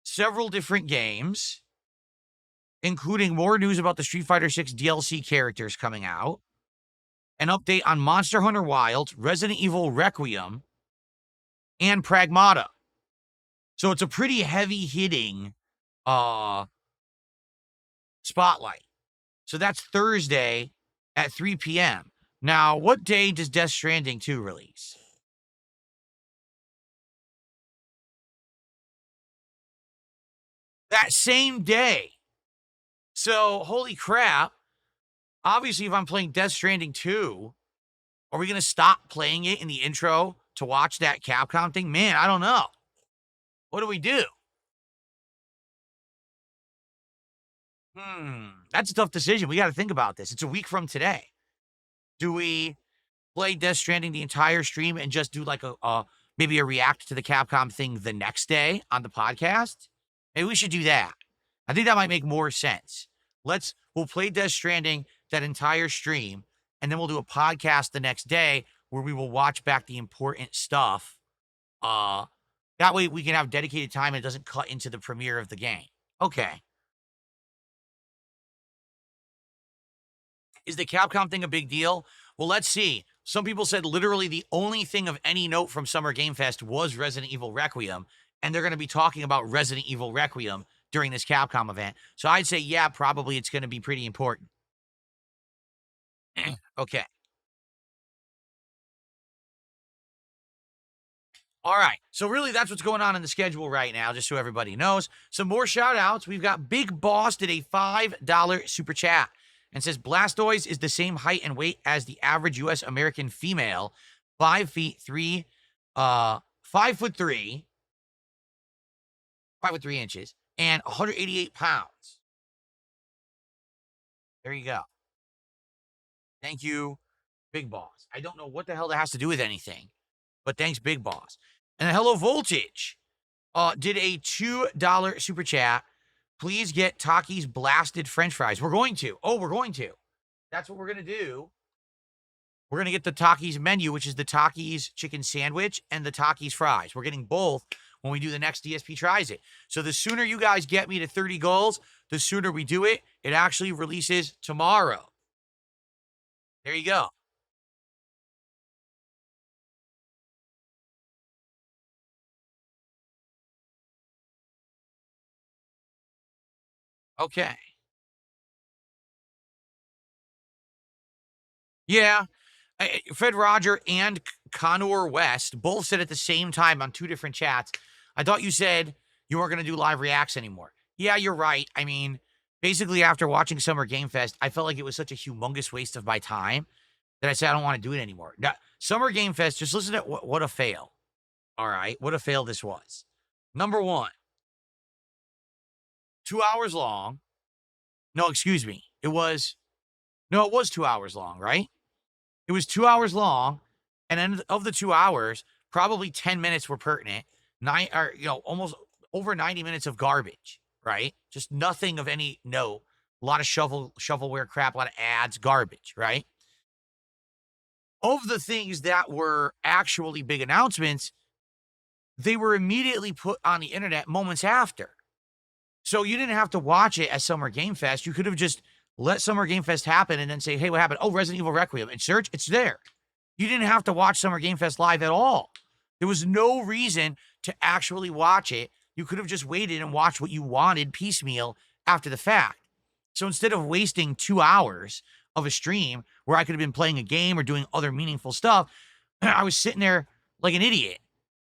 several different games, including more news about the Street Fighter 6 DLC characters coming out, an update on Monster Hunter Wilds, Resident Evil Requiem, and Pragmata. So it's a pretty heavy-hitting spotlight. So that's Thursday at 3 p.m. Now, what day does Death Stranding 2 release? That same day. So, holy crap. Obviously, if I'm playing Death Stranding 2, are we going to stop playing it in the intro to watch that Capcom thing? Man, I don't know. What do we do? That's a tough decision. We got to think about this. It's a week from today. Do we play Death Stranding the entire stream and just do like maybe a react to the Capcom thing the next day on the podcast? Maybe we should do that. I think that might make more sense. We'll play Death Stranding that entire stream, and then we'll do a podcast the next day where we will watch back the important stuff. That way we can have dedicated time and it doesn't cut into the premiere of the game. Okay. Is the Capcom thing a big deal? Well, let's see. Some people said literally the only thing of any note from Summer Game Fest was Resident Evil Requiem, and they're going to be talking about Resident Evil Requiem during this Capcom event. So I'd say, yeah, probably it's going to be pretty important. Okay. All right. So really, that's what's going on in the schedule right now, just so everybody knows. Some more shout-outs. We've got Big Boss did a $5 super chat and says, Blastoise is the same height and weight as the average U.S. American female, 5'3", 5'3", 5'3" inches, and 188 pounds. There you go. Thank you, Big Boss. I don't know what the hell that has to do with anything, but thanks, Big Boss. And Hello Voltage did a $2 super chat. Please get Taki's blasted French fries. We're going to. Oh, we're going to. That's what we're going to do. We're going to get the Taki's menu, which is the Taki's chicken sandwich and the Taki's fries. We're getting both when we do the next DSP Tries It. So the sooner you guys get me to 30 goals, the sooner we do it. It actually releases tomorrow. There you go. Okay. Yeah. Fred Roger and Connor West both said at the same time on two different chats, I thought you said you weren't going to do live reacts anymore. Yeah, you're right. I mean, basically after watching Summer Game Fest, I felt like it was such a humongous waste of my time that I said I don't want to do it anymore. Now, Summer Game Fest, just listen to what a fail. All right, what a fail this was. Number one, 2 hours long. No, excuse me. It was 2 hours long, right? It was 2 hours long, and then of the 2 hours, probably 10 minutes were pertinent. Almost over 90 minutes of garbage, right? Just nothing of any note. A lot of shovelware crap, a lot of ads, garbage, right? Of the things that were actually big announcements, they were immediately put on the internet moments after. So you didn't have to watch it as Summer Game Fest. You could have just let Summer Game Fest happen and then say, hey, what happened? Oh, Resident Evil Requiem. And search, it's there. You didn't have to watch Summer Game Fest live at all. There was no reason to actually watch it. You could have just waited and watched what you wanted piecemeal after the fact. So instead of wasting 2 hours of a stream where I could have been playing a game or doing other meaningful stuff, I was sitting there like an idiot,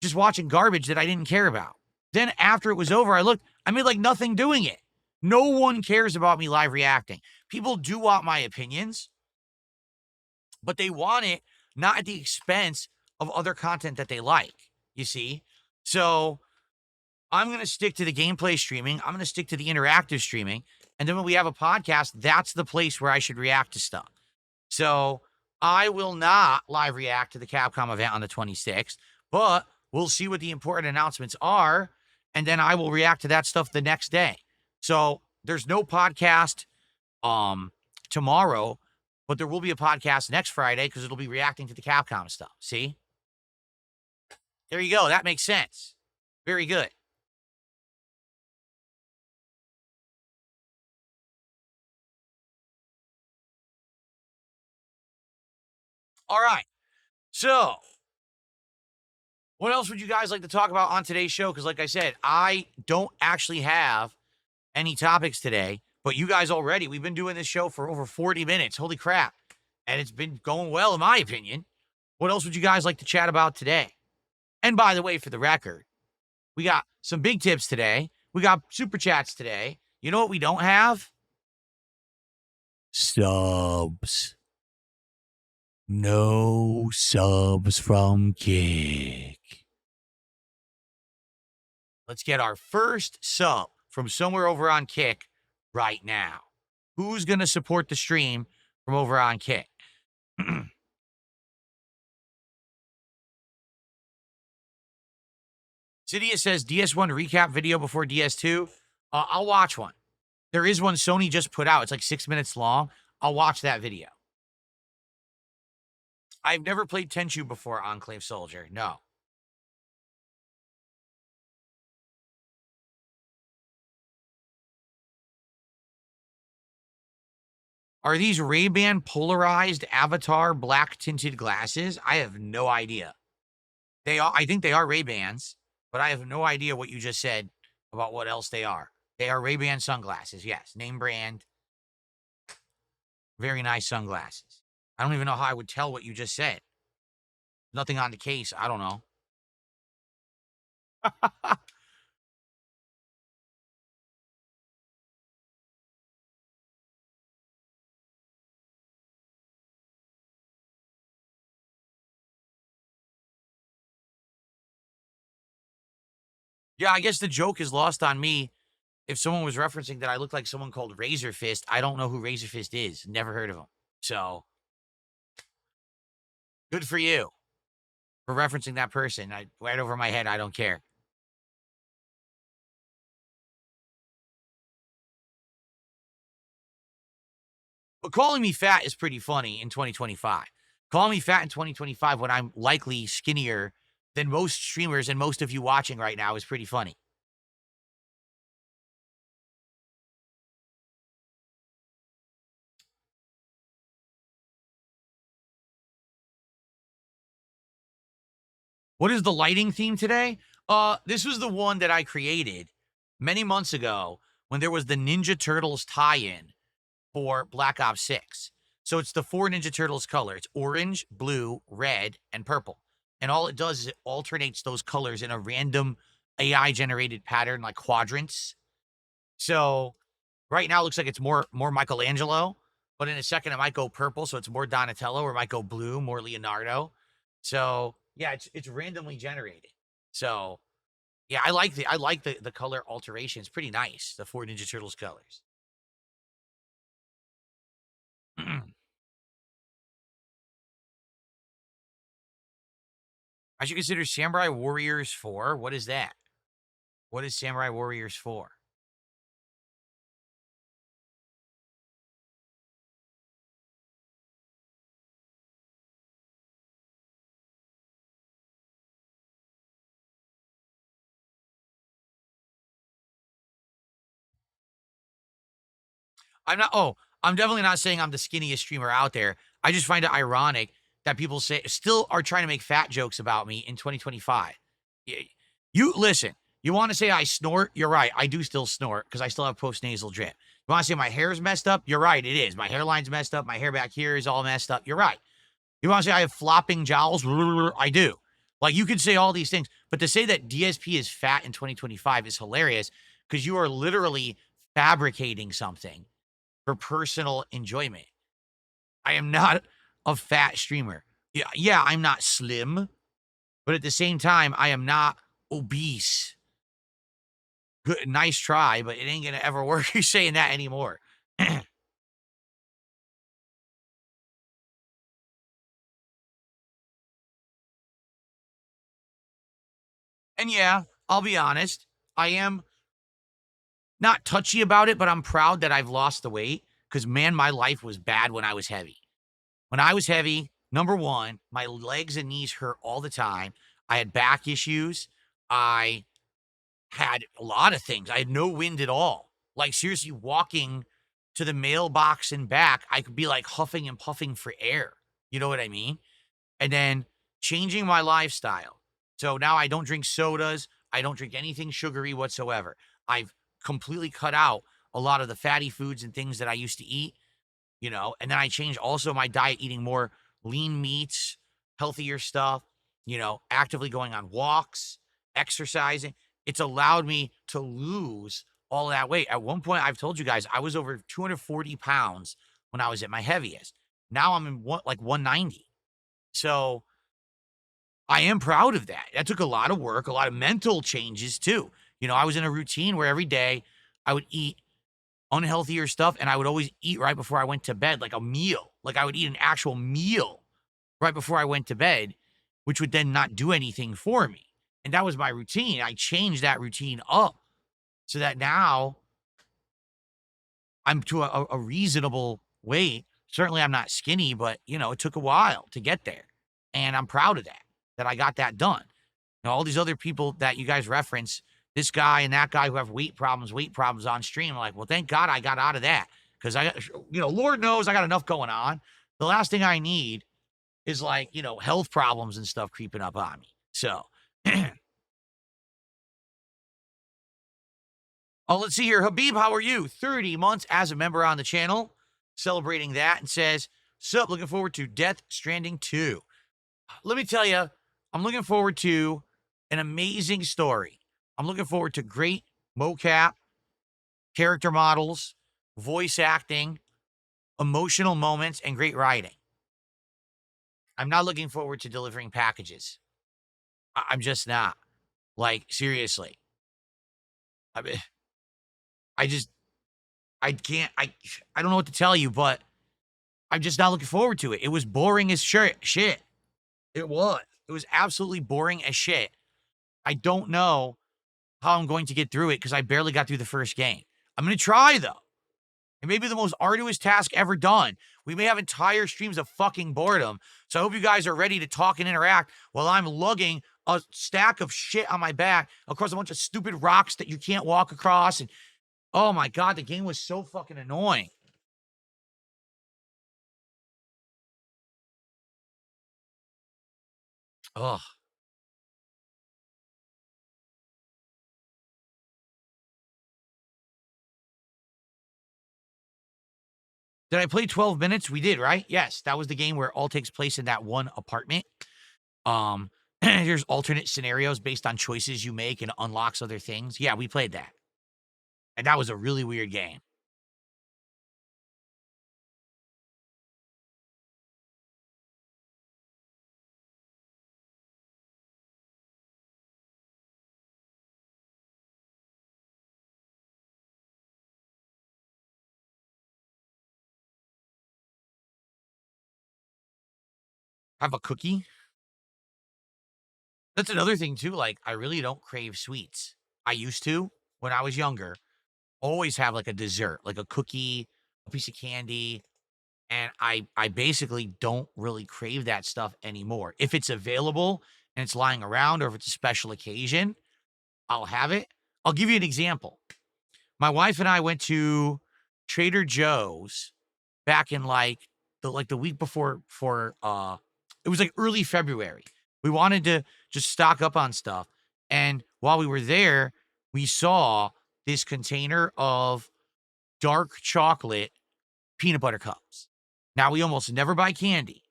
just watching garbage that I didn't care about. Then after it was over, I made like nothing doing it. No one cares about me live reacting. People do want my opinions, but they want it not at the expense of other content that they like, you see? So I'm going to stick to the gameplay streaming. I'm going to stick to the interactive streaming. And then when we have a podcast, that's the place where I should react to stuff. So I will not live react to the Capcom event on the 26th, but we'll see what the important announcements are. And then I will react to that stuff the next day. So there's no podcast tomorrow, but there will be a podcast next Friday because it'll be reacting to the Capcom stuff. See? There you go. That makes sense. Very good. All right. So what else would you guys like to talk about on today's show? Because like I said, I don't actually have any topics today, but you guys already, we've been doing this show for over 40 minutes. Holy crap. And it's been going well, in my opinion. What else would you guys like to chat about today? And by the way, for the record, we got some big tips today. We got super chats today. You know what we don't have? Subs. No subs from Kick. Let's get our first sub from somewhere over on Kick right now. Who's going to support the stream from over on Kick? Cydia says DS1 recap video before DS2. I'll watch one. There is one Sony just put out. It's like 6 minutes long. I'll watch that video. I've never played Tenchu before, Enclave Soldier. No. Are these Ray-Ban polarized avatar black tinted glasses? I have no idea. I think they are Ray-Bans, but I have no idea what you just said about what else they are. They are Ray-Ban sunglasses, yes. Name brand. Very nice sunglasses. I don't even know how I would tell what you just said. Nothing on the case. I don't know. Yeah, I guess the joke is lost on me. If someone was referencing that I look like someone called Razor Fist, I don't know who Razor Fist is. Never heard of him. So, good for you for referencing that person. Right over my head, I don't care. But calling me fat is pretty funny in 2025. Calling me fat in 2025 when I'm likely skinnier than most streamers and most of you watching right now is pretty funny. What is the lighting theme today? This was the one that I created many months ago when there was the Ninja Turtles tie-in for Black Ops 6. So it's the 4 Ninja Turtles color. It's orange, blue, red, and purple. And all it does is it alternates those colors in a random AI-generated pattern, like quadrants. So Right now, it looks like it's more Michelangelo, but in a second it might go purple, so it's more Donatello, or it might go blue, more Leonardo. So yeah, it's randomly generated. So yeah, I like the color alteration. It's pretty nice. The four Ninja Turtles colors. I should consider Samurai Warriors 4. What is that? What is Samurai Warriors 4? I'm definitely not saying I'm the skinniest streamer out there. I just find it ironic that people still are trying to make fat jokes about me in 2025. You listen, you want to say I snort? You're right. I do still snort because I still have postnasal drip. You want to say my hair's messed up? You're right. It is. My hairline's messed up. My hair back here is all messed up. You're right. You want to say I have flopping jowls? I do. Like, you can say all these things, but to say that DSP is fat in 2025 is hilarious because you are literally fabricating something for personal enjoyment. I am not a fat streamer. Yeah, I'm not slim, but at the same time, I am not obese. Good, nice try, but it ain't gonna ever work. You saying that anymore? And yeah, I'll be honest. I am not touchy about it, but I'm proud that I've lost the weight because man, my life was bad when I was heavy. When I was heavy, number one, my legs and knees hurt all the time. I had back issues. I had a lot of things. I had no wind at all. Like, seriously, walking to the mailbox and back, I could be like huffing and puffing for air. You know what I mean? And then changing my lifestyle. So now I don't drink sodas. I don't drink anything sugary whatsoever. I've completely cut out a lot of the fatty foods and things that I used to eat, and then I changed also my diet, eating more lean meats, healthier stuff, actively going on walks, exercising. It's allowed me to lose all that weight. At one point, I've told you guys, I was over 240 pounds when I was at my heaviest. Now I'm in like 190. So I am proud of that. That took a lot of work, a lot of mental changes too. I was in a routine where every day I would eat unhealthier stuff, and I would always eat right before I went to bed, like a meal. Like, I would eat an actual meal right before I went to bed, which would then not do anything for me. And that was my routine. I changed that routine up so that now I'm to a reasonable weight. Certainly I'm not skinny, but it took a while to get there. And I'm proud of that I got that done. All these other people that you guys reference, this guy and that guy who have weight problems on stream, like, well, thank God I got out of that. Because Lord knows I got enough going on. The last thing I need is like, health problems and stuff creeping up on me. So, oh, let's see here. Habib, how are you? 30 months as a member on the channel, celebrating that, and says, sup, looking forward to Death Stranding 2. Let me tell you, I'm looking forward to an amazing story. I'm looking forward to great mocap, character models, voice acting, emotional moments, and great writing. I'm not looking forward to delivering packages. I'm just not. Like, seriously. I mean, I just, I can't, I don't know what to tell you, but I'm just not looking forward to it. It was boring as shit. It was. It was absolutely boring as shit. I don't know how I'm going to get through it because I barely got through the first game. I'm going to try, though. It may be the most arduous task ever done. We may have entire streams of fucking boredom. So I hope you guys are ready to talk and interact while I'm lugging a stack of shit on my back across a bunch of stupid rocks that you can't walk across. And oh my God, the game was so fucking annoying. Ugh. Did I play 12 minutes? We did, right? Yes, that was the game where it all takes place in that one apartment. Um, there's alternate scenarios based on choices you make and unlocks other things. Yeah, we played that. And that was a really weird game. have a cookie. That's another thing too. Like, I really don't crave sweets. I used to when I was younger. Always have like a dessert, like a cookie, a piece of candy, and I basically don't really crave that stuff anymore. If it's available and it's lying around, or if it's a special occasion, I'll have it. I'll give you an example. My wife and I went to Trader Joe's back in like the week before for it was like early February. We wanted to just stock up on stuff. And while we were there, we saw this container of dark chocolate peanut butter cups. Now, we almost never buy candy,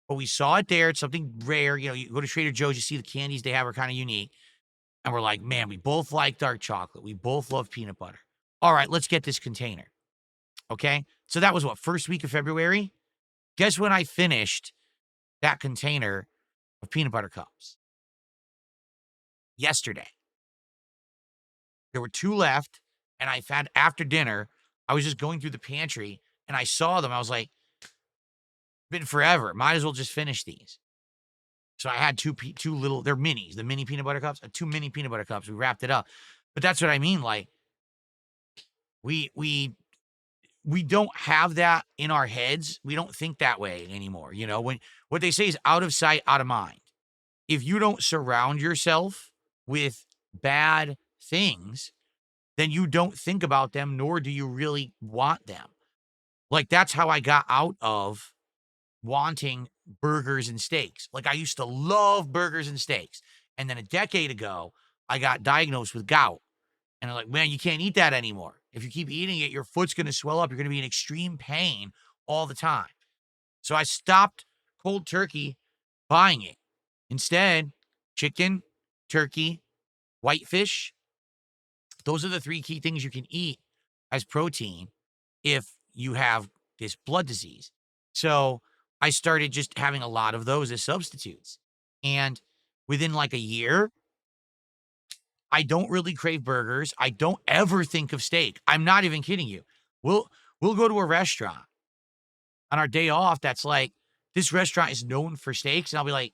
but we saw it there. It's something rare. You know, you go to Trader Joe's, you see the candies they have are kind of unique. And we're like, man, we both like dark chocolate. We both love peanut butter. All right, let's get this container. Okay. So that was what, first week of February? Guess when I finished that container of peanut butter cups? Yesterday. There were 2 left, and I found after dinner, I was just going through the pantry and I saw them. I was like, been forever. Might as well just finish these. So I had two little, they're minis, the mini peanut butter cups, 2 mini peanut butter cups. We wrapped it up. But that's what I mean. Like, we don't have that in our heads. We don't think that way anymore. You know, when what they say is out of sight, out of mind. If you don't surround yourself with bad things, then you don't think about them, nor do you really want them. Like, that's how I got out of wanting burgers and steaks. Like, I used to love burgers and steaks. And then a decade ago, I got diagnosed with gout. And I'm like, man, you can't eat that anymore. If you keep eating it, your foot's going to swell up. You're going to be in extreme pain all the time. So I stopped cold turkey buying it. Instead, chicken, turkey, whitefish. Those are the 3 key things you can eat as protein if you have this blood disease. So I started just having a lot of those as substitutes. And within like a year, I don't really crave burgers. I don't ever think of steak. I'm not even kidding you. We'll go to a restaurant on our day off that's like, this restaurant is known for steaks, and I'll be like,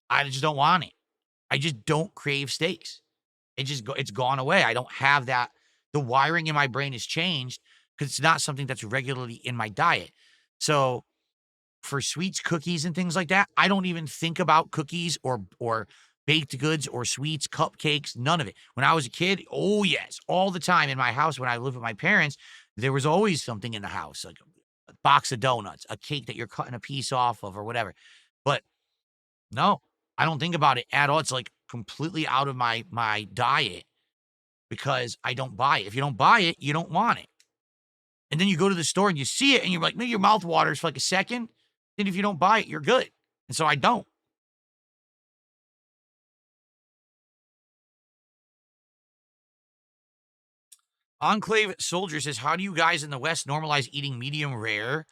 I just don't want it. I just don't crave steaks. It's gone away. I don't have that. The wiring in my brain has changed because it's not something that's regularly in my diet. So for sweets, cookies, and things like that, I don't even think about cookies or baked goods or sweets, cupcakes, none of it. When I was a kid, oh yes, all the time in my house when I lived with my parents, there was always something in the house, like a box of donuts, a cake that you're cutting a piece off of or whatever. But no, I don't think about it at all. It's like completely out of my diet because I don't buy it. If you don't buy it, you don't want it. And then you go to the store and you see it and you're like, maybe your mouth waters for like a second. Then if you don't buy it, you're good. And so I don't. Enclave Soldier says, how do you guys in the West normalize eating medium rare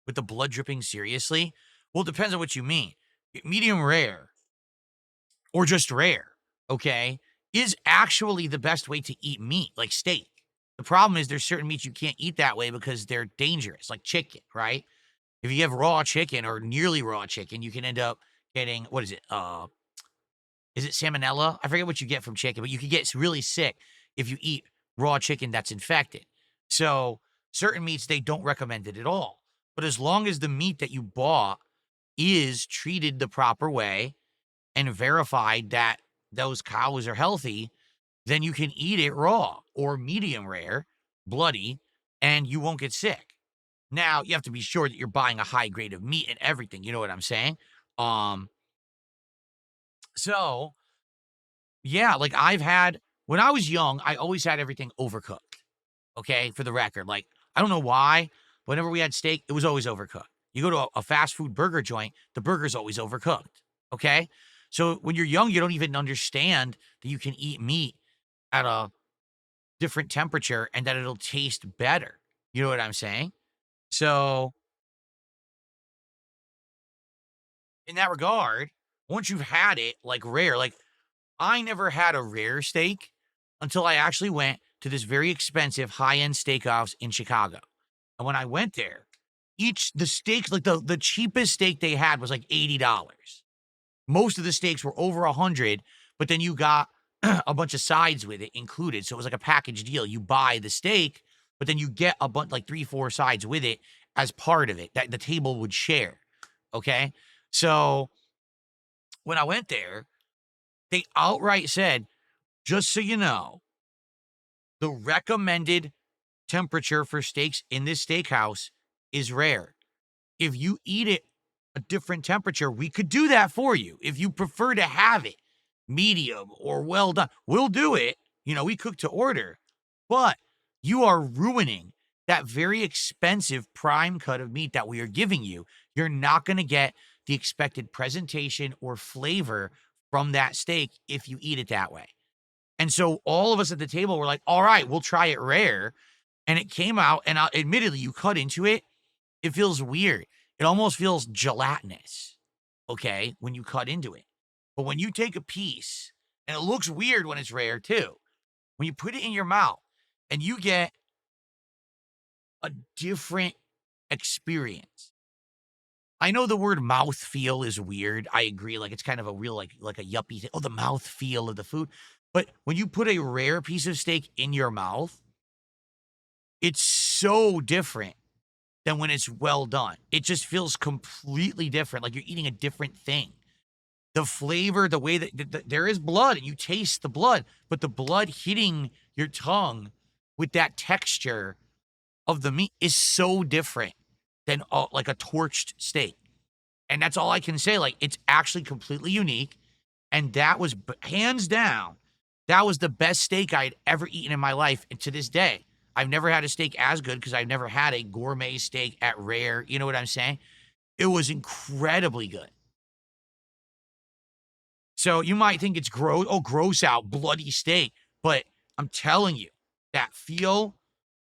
with the blood dripping seriously? Well, it depends on what you mean. Medium rare or just rare, okay, is actually the best way to eat meat, like steak. The problem is there's certain meats you can't eat that way because they're dangerous, like chicken, right? If you have raw chicken or nearly raw chicken, you can end up getting, what is it salmonella? I forget what you get from chicken, but you can get really sick if you eat raw chicken that's infected. So certain meats, they don't recommend it at all. But as long as the meat that you bought is treated the proper way and verified that those cows are healthy, then you can eat it raw or medium rare, bloody, and you won't get sick. Now, you have to be sure that you're buying a high grade of meat and everything. You know what I'm saying? So yeah, like when I was young, I always had everything overcooked. Okay, for the record. Like, I don't know why. Whenever we had steak, it was always overcooked. You go to a fast food burger joint, the burger's always overcooked. Okay? So when you're young, you don't even understand that you can eat meat at a different temperature and that it'll taste better. You know what I'm saying? So in that regard, once you've had it, like rare, like I never had a rare steak until I actually went to this very expensive high-end steakhouse in Chicago. And when I went there, the steaks, like the cheapest steak they had was like $80. Most of the steaks were over 100, but then you got a bunch of sides with it included. So it was like a package deal. You buy the steak, but then you get a bunch, like 3, 4 sides with it as part of it that the table would share. Okay. So when I went there, they outright said, just so you know, the recommended temperature for steaks in this steakhouse is rare. If you eat it a different temperature, we could do that for you. If you prefer to have it medium or well done, we'll do it. You know, we cook to order, but you are ruining that very expensive prime cut of meat that we are giving you. You're not going to get the expected presentation or flavor from that steak if you eat it that way. And so all of us at the table were like, all right, we'll try it rare. And it came out, and admittedly, you cut into it, it feels weird. It almost feels gelatinous, okay, when you cut into it. But when you take a piece, and it looks weird when it's rare too, when you put it in your mouth and you get a different experience. I know the word mouth feel is weird. I agree. Like it's kind of a real, like a yuppie thing. Oh, the mouth feel of the food. But when you put a rare piece of steak in your mouth, it's so different than when it's well done. It just feels completely different, like you're eating a different thing. The flavor, the way that there is blood and you taste the blood, but the blood hitting your tongue with that texture of the meat is so different than like a torched steak. And that's all I can say. Like, it's actually completely unique. And that was hands down, that was the best steak I had ever eaten in my life. And to this day, I've never had a steak as good because I've never had a gourmet steak at Rare. You know what I'm saying? It was incredibly good. So you might think it's gross. Oh, gross out, bloody steak. But I'm telling you, that feel,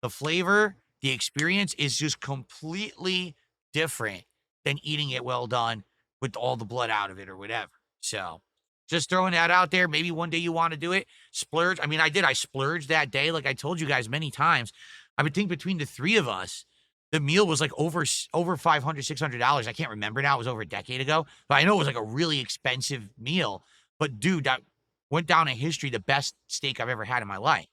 the flavor, the experience is just completely different than eating it well done with all the blood out of it or whatever. So just throwing that out there. Maybe one day you want to do it. Splurge. I mean, I did. I splurged that day. Like I told you guys many times. I would think between the three of us, the meal was like over $500, $600. I can't remember now. It was over a decade ago. But I know it was like a really expensive meal. But dude, that went down in history, the best steak I've ever had in my life.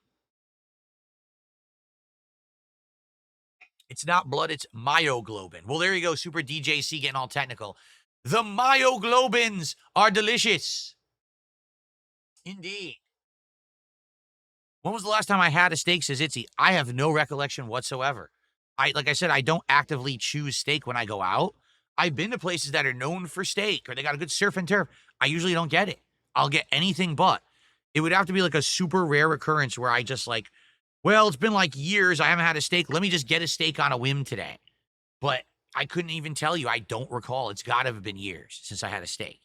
It's not blood, it's myoglobin. Well, there you go, Super DJC getting all technical. The myoglobins are delicious. Indeed. When was the last time I had a steak, says Itzy? I have no recollection whatsoever. Like I said, I don't actively choose steak when I go out. I've been to places that are known for steak or they got a good surf and turf. I usually don't get it. I'll get anything but. It would have to be like a super rare occurrence where I just like, well, it's been like years. I haven't had a steak. Let me just get a steak on a whim today. But I couldn't even tell you. I don't recall. It's got to have been years since I had a steak.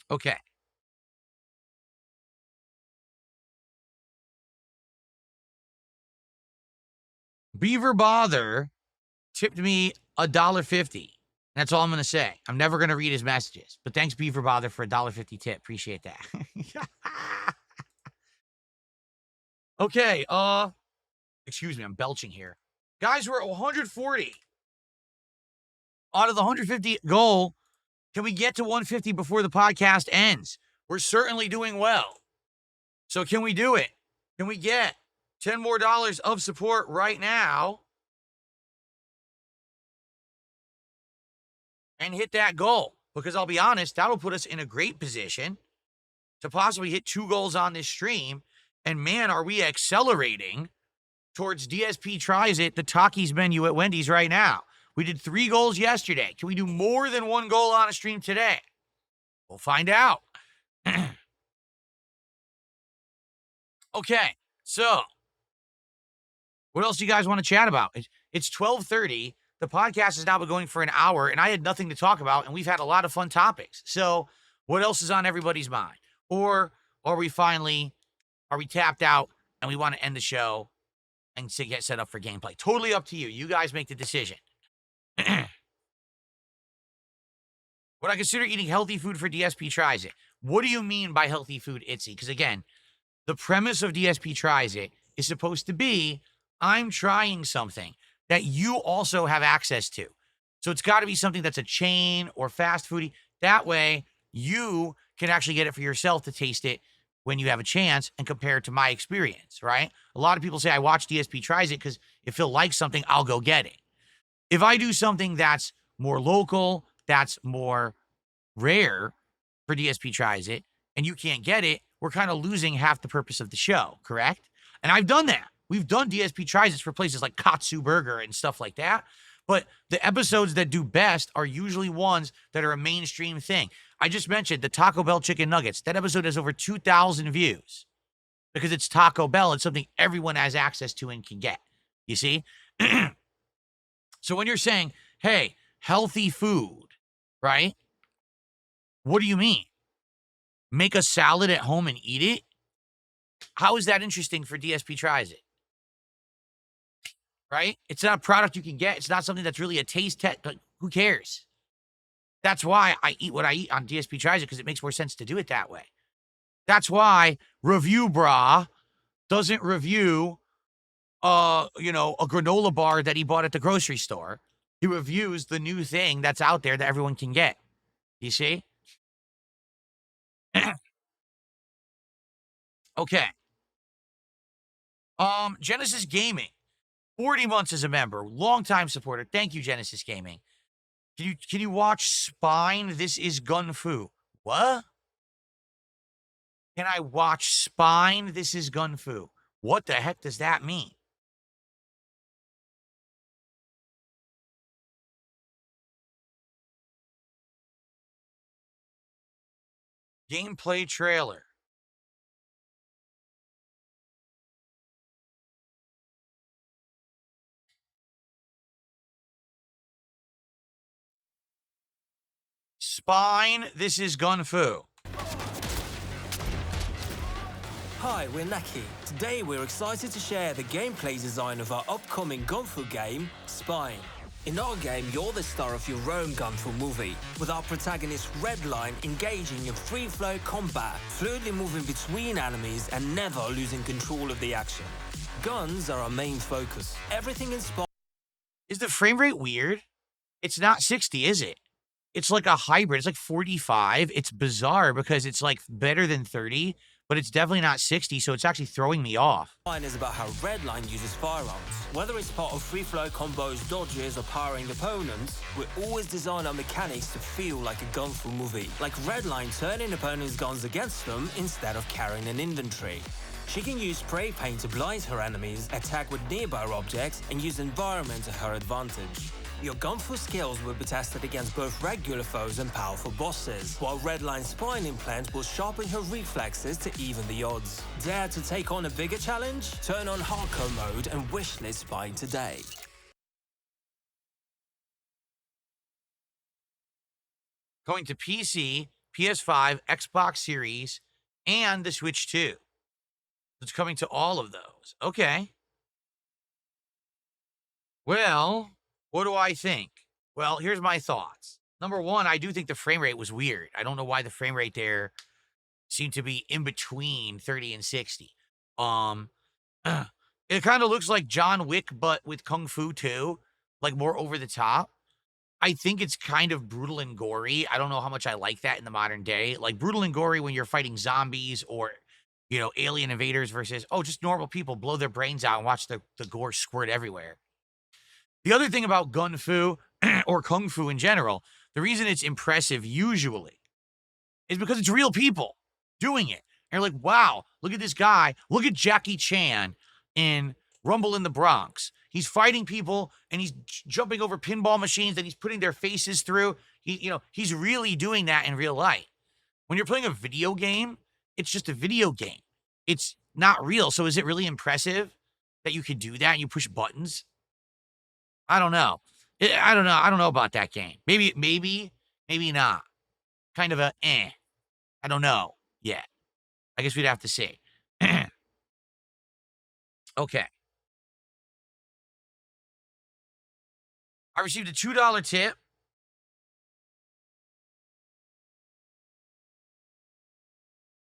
Okay. Beaver Bother tipped me $1.50. That's all I'm going to say. I'm never going to read his messages. But thanks, Beaver Bother, for $1.50 tip. Appreciate that. Okay. Excuse me. I'm belching here. Guys, we're at 140. Out of the 150 goal, can we get to 150 before the podcast ends? We're certainly doing well. So can we do it? Can we get $10 more of support right now and hit that goal? Because I'll be honest, that'll put us in a great position to possibly hit 2 goals on this stream. And man, are we accelerating towards DSP Tries It, the Takis menu at Wendy's right now. We did 3 goals yesterday. Can we do more than 1 goal on a stream today? We'll find out. Okay, so what else do you guys want to chat about? It's 12:30. The podcast has now been going for an hour, and I had nothing to talk about, and we've had a lot of fun topics. So what else is on everybody's mind? Or are we tapped out, and we want to end the show and to get set up for gameplay? Totally up to you. You guys make the decision. Would I consider eating healthy food for DSP Tries It? What do you mean by healthy food, Itzy? Because again, The premise of DSP Tries It is supposed to be, I'm trying something that you also have access to. So it's got to be something that's a chain or fast foodie. That way, you can actually get it for yourself to taste it when you have a chance and compare it to my experience, right? A lot of people say, I watch DSP Tries It because if Phil likes something, I'll go get it. If I do something that's more local, that's more rare for DSP Tries It, and you can't get it, we're kind of losing half the purpose of the show, correct? And I've done that. We've done DSP Tries It for places like Katsu Burger and stuff like that. But the episodes that do best are usually ones that are a mainstream thing. I just mentioned the Taco Bell chicken nuggets. That episode has over 2,000 views because it's Taco Bell. It's something everyone has access to and can get. You see? So when you're saying, hey, healthy food, right? What do you mean? Make a salad at home and eat it? How is that interesting for DSP Tries It? Right? It's not a product you can get. It's not something that's really a taste test. But who cares? That's why I eat what I eat on DSP Tries It, because it makes more sense to do it that way. That's why Review Bra doesn't review, a granola bar that he bought at the grocery store. He reviews the new thing that's out there that everyone can get. You see? Okay. Genesis Gaming, 40 months as a member, longtime supporter. Thank you, Genesis Gaming. Can you watch Spine? This is Gun Fu. What? Can I watch Spine? This is Gun Fu. What the heck does that mean? Gameplay trailer. Spine, this is Gun Fu. Hi, we're Naki. Today we're excited to share the gameplay design of our upcoming Gun Fu game, Spine. In our game, you're the star of your own Gun Fu movie, with our protagonist Redline engaging in free-flow combat, fluidly moving between enemies and never losing control of the action. Guns are our main focus. Everything in Spine... Is the frame rate weird? It's not 60, is it? It's like a hybrid. It's like 45. It's bizarre because it's like better than 30, but it's definitely not 60, so it's actually throwing me off. Spine is about how Redline uses firearms. Whether it's part of free-flow combos, dodges, or powering opponents, we always design our mechanics to feel like a Gun Fu movie. Like Redline turning opponents' guns against them instead of carrying an inventory. She can use spray paint to blind her enemies, attack with nearby objects, and use environment to her advantage. Your Gun Fu skills will be tested against both regular foes and powerful bosses, while Redline's spine implant will sharpen her reflexes to even the odds. Dare to take on a bigger challenge? Turn on hardcore mode and wishlist Spine today. Going to PC, PS5, Xbox Series, and the Switch 2. It's coming to all of those. Okay. Well, what do I think? Well, here's my thoughts. Number one, I do think the frame rate was weird. I don't know why the frame rate there seemed to be in between 30 and 60. It kind of looks like John Wick, but with Kung Fu too, like more over the top. I think it's kind of brutal and gory. I don't know how much I like that in the modern day. Like brutal and gory when you're fighting zombies or, alien invaders versus, just normal people blow their brains out and watch the gore squirt everywhere. The other thing about Gun Fu or Kung Fu in general, the reason it's impressive usually is because it's real people doing it. And you're like, wow, look at this guy. Look at Jackie Chan in Rumble in the Bronx. He's fighting people and he's jumping over pinball machines and he's putting their faces through. He's really doing that in real life. When you're playing a video game, it's just a video game. It's not real. So is it really impressive that you can do that and you push buttons? I don't know. I don't know. I don't know about that game. Maybe not. Kind of a I don't know yet. I guess we'd have to see. Okay. I received a $2 tip.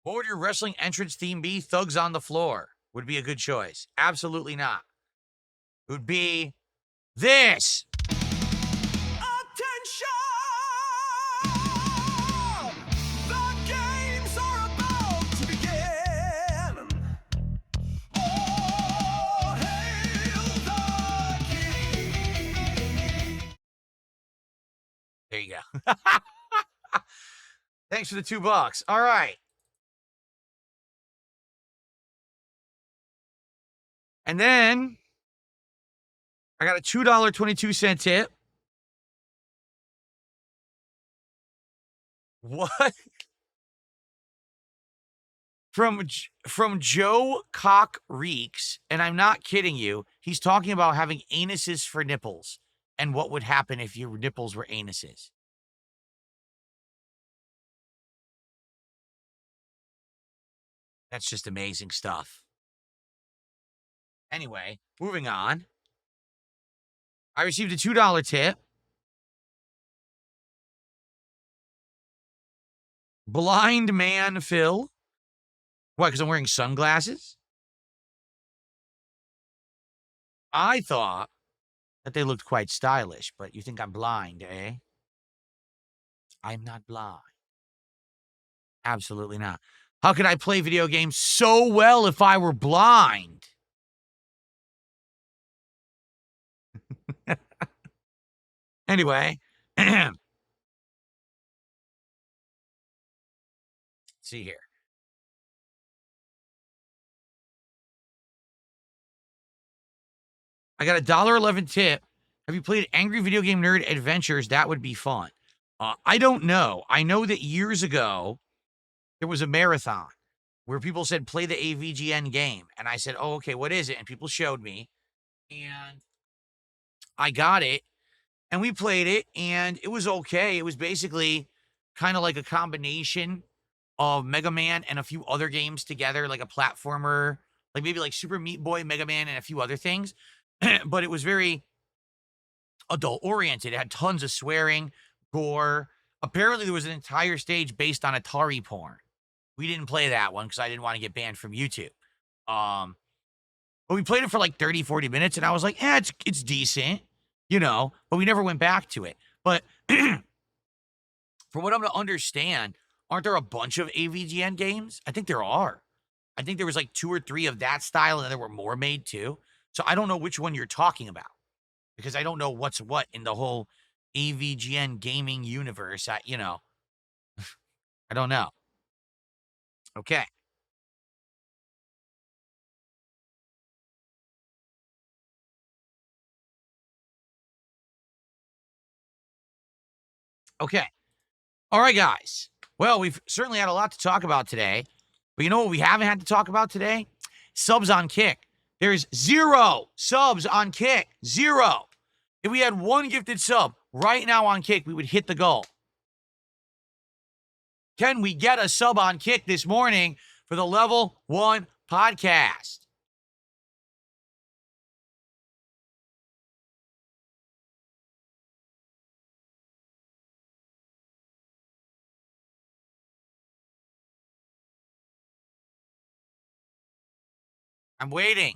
What would your wrestling entrance theme be? Thugs on the Floor would be a good choice. Absolutely not. It would be this. Attention! The games are about to begin. All hail the king. There you go. Thanks for the $2. All right. And then I got a $2.22 tip. What? From Joe Cock Reeks, and I'm not kidding you. He's talking about having anuses for nipples and what would happen if your nipples were anuses. That's just amazing stuff. Anyway, moving on. I received a $2 tip. Blind man Phil. Why? Because I'm wearing sunglasses? I thought that they looked quite stylish, but you think I'm blind, eh? I'm not blind. Absolutely not. How could I play video games so well if I were blind? Anyway, let's see here. I got a $1.11 tip. Have you played Angry Video Game Nerd Adventures? That would be fun. I don't know. I know that years ago, there was a marathon where people said, play the AVGN game. And I said, oh, okay, what is it? And people showed me. And I got it. And we played it. And it was okay. It was basically kind of like a combination of Mega Man and a few other games together, like a platformer, like maybe like Super Meat Boy, Mega Man, and a few other things. But it was very adult-oriented. It had tons of swearing, gore. Apparently, there was an entire stage based on Atari porn. We didn't play that one because I didn't want to get banned from YouTube. But we played it for like 30, 40 minutes, and I was like, it's decent, but we never went back to it. But from what I'm to understand, aren't there a bunch of AVGN games? I think there are. I think there was like 2 or 3 of that style, and there were more made too. So I don't know which one you're talking about because I don't know what's what in the whole AVGN gaming universe. I don't know. Okay. Okay. All right, guys. Well, we've certainly had a lot to talk about today. But you know what we haven't had to talk about today? Subs on Kick. There's 0 subs on Kick. 0. If we had 1 gifted sub right now on Kick, we would hit the goal. Can we get a sub on Kick this morning for the Level 1 podcast? I'm waiting.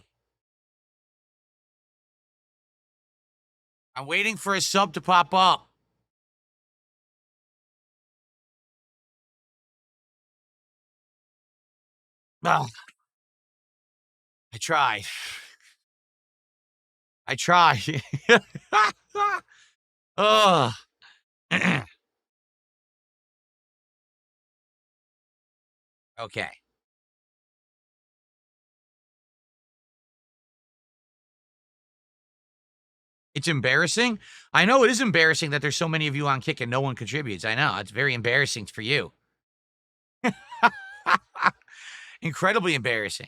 I'm waiting for a sub to pop up. Ugh. I tried. I tried. Ugh. Okay. It's embarrassing. I know it is embarrassing that there's so many of you on Kick and no one contributes. I know. It's very embarrassing for you. Incredibly embarrassing.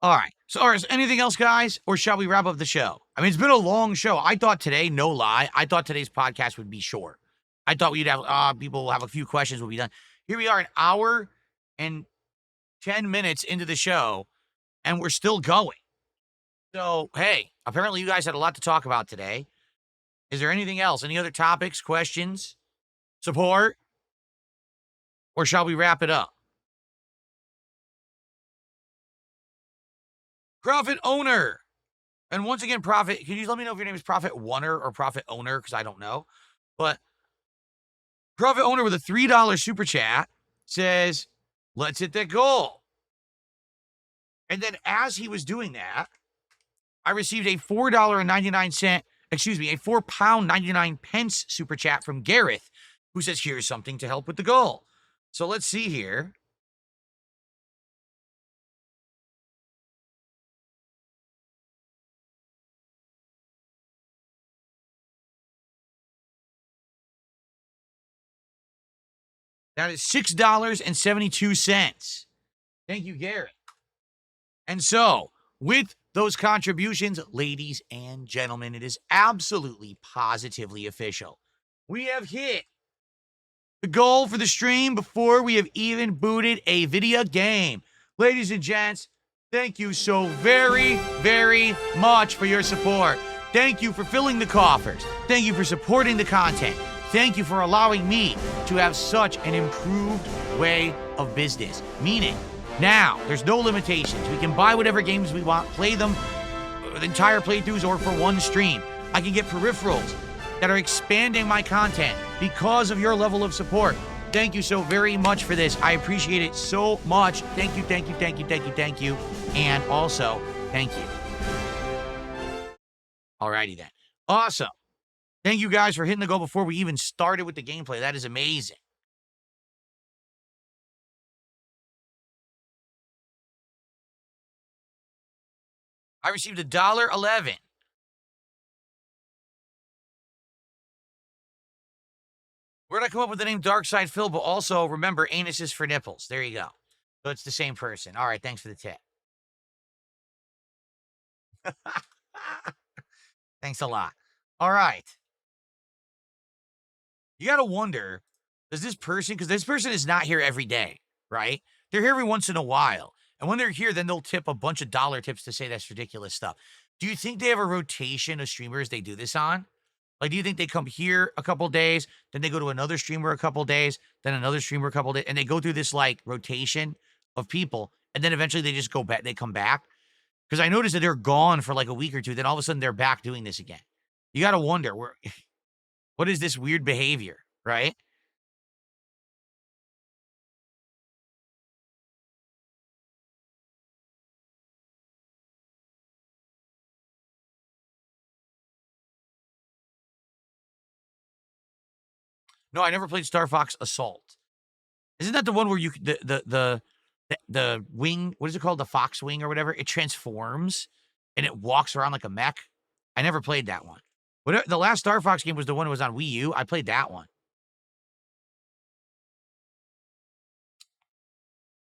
All right. So, is anything else, guys? Or shall we wrap up the show? I mean, it's been a long show. I thought today, no lie, I thought today's podcast would be short. I thought we'd have people will have a few questions. We'll be done. Here we are, an hour and 10 minutes into the show, and we're still going. So, hey, apparently you guys had a lot to talk about today. Is there anything else? Any other topics, questions, support? Or shall we wrap it up? Profit Owner. And once again, Profit, can you let me know if your name is Profit Oner or Profit Owner? Because I don't know. But Profit Owner with a $3 super chat says, let's hit that goal. And then as he was doing that, I received a $4.99, a £4.99 super chat from Gareth, who says, here's something to help with the goal. So let's see here. That is $6.72. Thank you, Gareth. And so, with those contributions, ladies and gentlemen, it is absolutely positively official. We have hit the goal for the stream before we have even booted a video game. Ladies and gents, thank you so very, very much for your support. Thank you for filling the coffers. Thank you for supporting the content. Thank you for allowing me to have such an improved way of business. Meaning, now, there's no limitations. We can buy whatever games we want, play them, the entire playthroughs, or for one stream. I can get peripherals that are expanding my content because of your level of support. Thank you so very much for this. I appreciate it so much. Thank you, thank you, thank you, thank you, thank you. And also, thank you. Alrighty then. Awesome. Thank you guys for hitting the goal before we even started with the gameplay. That is amazing. I received $1.11. Where'd I come up with the name Dark Side Phil? But also, remember, anus is for nipples. There you go. So it's the same person. All right, thanks for the tip. Thanks a lot. All right. You got to wonder, does this person, because this person is not here every day, right? They're here every once in a while. And when they're here, then they'll tip a bunch of dollar tips to say that's ridiculous stuff. Do you think they have a rotation of streamers they do this on? Like, do you think they come here a couple days, then they go to another streamer a couple days, then another streamer a couple days, and they go through this, like, rotation of people, and then eventually they just go back, they come back? Because I noticed that they're gone for, like, a week or two, then all of a sudden they're back doing this again. You got to wonder, what is this weird behavior, right? No, I never played Star Fox Assault. Isn't that the one where you the wing, what is it called? The fox wing or whatever? It transforms and it walks around like a mech. I never played that one. Whatever, the last Star Fox game was the one that was on Wii U. I played that one.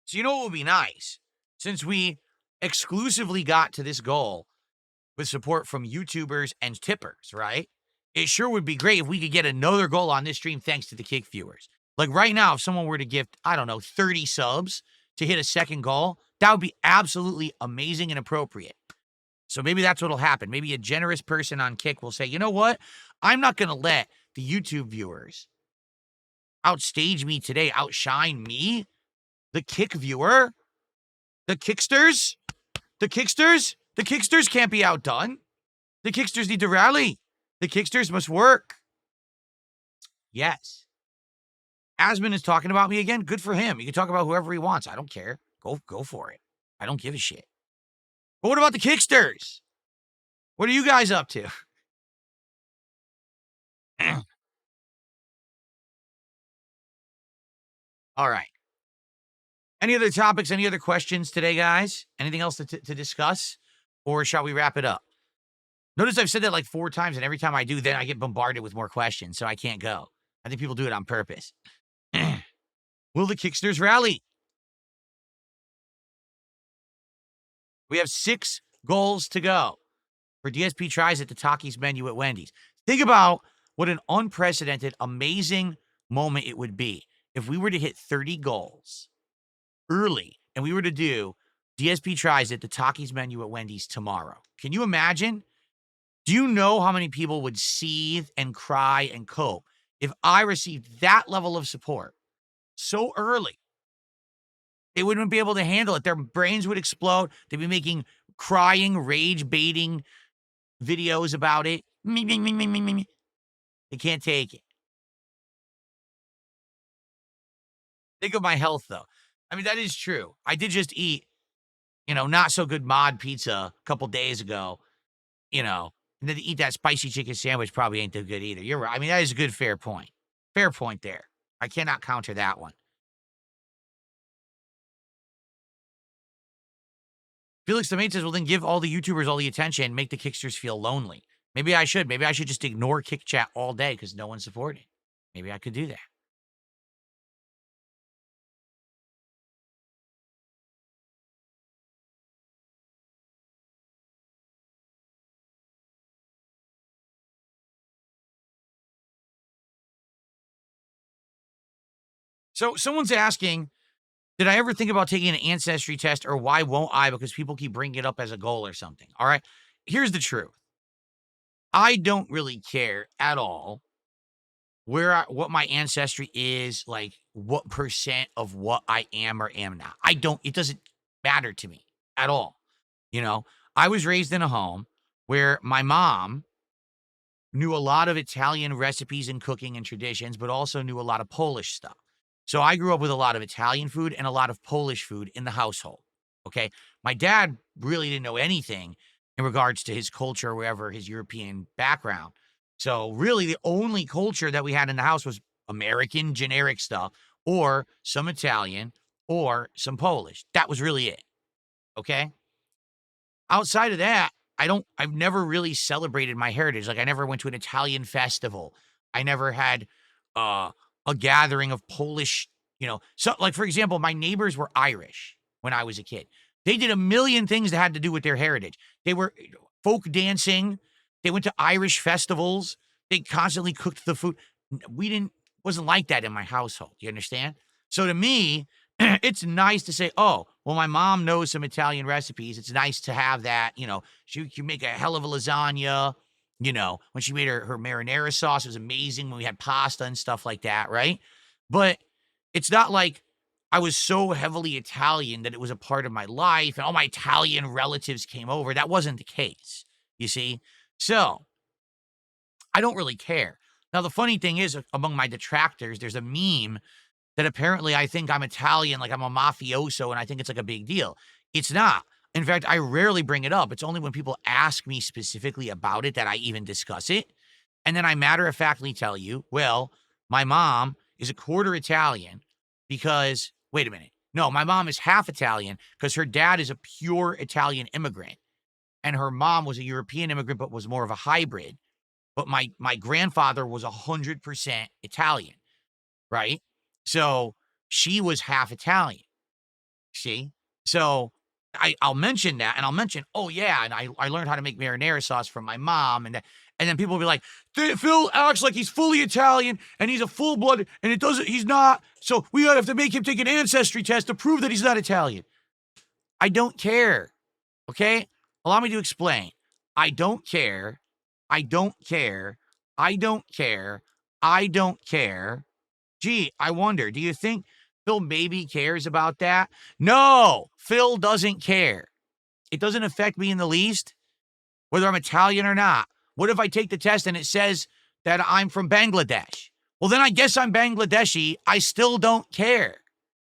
So you know what would be nice? Since we exclusively got to this goal with support from YouTubers and tippers, right? It sure would be great if we could get another goal on this stream thanks to the kick viewers. Like right now, if someone were to gift, I don't know, 30 subs to hit a second goal, that would be absolutely amazing and appropriate. So maybe that's what'll happen. Maybe a generous person on Kick will say, you know what? I'm not going to let the YouTube viewers outstage me today, outshine me, the Kick viewer, the Kicksters can't be outdone. The Kicksters need to rally. The Kicksters must work. Yes. Asmin is talking about me again. Good for him. He can talk about whoever he wants. I don't care. Go for it. I don't give a shit. But what about the Kicksters? What are you guys up to? All right. Any other topics, any other questions today, guys? Anything else to discuss? Or shall we wrap it up? Notice I've said that like 4 times, and every time I do, then I get bombarded with more questions, so I can't go. I think people do it on purpose. Will the Kicksters rally? We have 6 goals to go for DSP tries at the Takis menu at Wendy's. Think about what an unprecedented, amazing moment it would be if we were to hit 30 goals early and we were to do DSP tries at the Takis menu at Wendy's tomorrow. Can you imagine? Do you know how many people would seethe and cry and cope if I received that level of support so early? They wouldn't be able to handle it. Their brains would explode. They'd be making crying, rage-baiting videos about it. Me, me, me, me, me, me, me. They can't take it. Think of my health, though. I mean, that is true. I did just eat, not so good mod pizza a couple days ago, and then to eat that spicy chicken sandwich probably ain't too good either. You're right. I mean, that is a good, fair point. Fair point there. I cannot counter that one. Felix the Mate says, well, then give all the YouTubers all the attention, make the Kicksters feel lonely. Maybe I should. Maybe I should just ignore Kick Chat all day because no one's supporting. Maybe I could do that. So someone's asking, did I ever think about taking an ancestry test, or why won't I? Because people keep bringing it up as a goal or something. All right. Here's the truth. I don't really care at all what my ancestry is, like what percent of what I am or am not. It doesn't matter to me at all. I was raised in a home where my mom knew a lot of Italian recipes and cooking and traditions, but also knew a lot of Polish stuff. So I grew up with a lot of Italian food and a lot of Polish food in the household. Okay. My dad really didn't know anything in regards to his culture, wherever his European background. So really the only culture that we had in the house was American generic stuff, or some Italian, or some Polish. That was really it. Okay. Outside of that, I've never really celebrated my heritage. Like, I never went to an Italian festival. I never had a gathering of Polish, so like, for example, my neighbors were Irish when I was a kid. They did a million things that had to do with their heritage. They were folk dancing. They went to Irish festivals. They constantly cooked the food. Wasn't like that in my household. You understand? So to me, it's nice to say, oh, well, my mom knows some Italian recipes. It's nice to have that, she can make a hell of a lasagna, when she made her marinara sauce, it was amazing when we had pasta and stuff like that, right? But it's not like I was so heavily Italian that it was a part of my life and all my Italian relatives came over. That wasn't the case, you see? So I don't really care. Now, the funny thing is, among my detractors, there's a meme that apparently I think I'm Italian, like I'm a mafioso, and I think it's like a big deal. It's not. In fact, I rarely bring it up. It's only when people ask me specifically about it that I even discuss it. And then I matter-of-factly tell you, well, my mom is a quarter Italian because, wait a minute. No, my mom is half Italian because her dad is a pure Italian immigrant. And her mom was a European immigrant, but was more of a hybrid. But my grandfather was 100% Italian, right? So she was half Italian, see? So I'll mention that, and I'll mention, oh, yeah, and I learned how to make marinara sauce from my mom, and then people will be like, Phil acts like he's fully Italian, and he's a full-blooded, and he's not, so we have to make him take an ancestry test to prove that he's not Italian. I don't care, okay? Allow me to explain. I don't care. I don't care. I don't care. I don't care. Gee, I wonder, do you think Phil maybe cares about that? No, Phil doesn't care. It doesn't affect me in the least, whether I'm Italian or not. What if I take the test and it says that I'm from Bangladesh? Well, then I guess I'm Bangladeshi. I still don't care.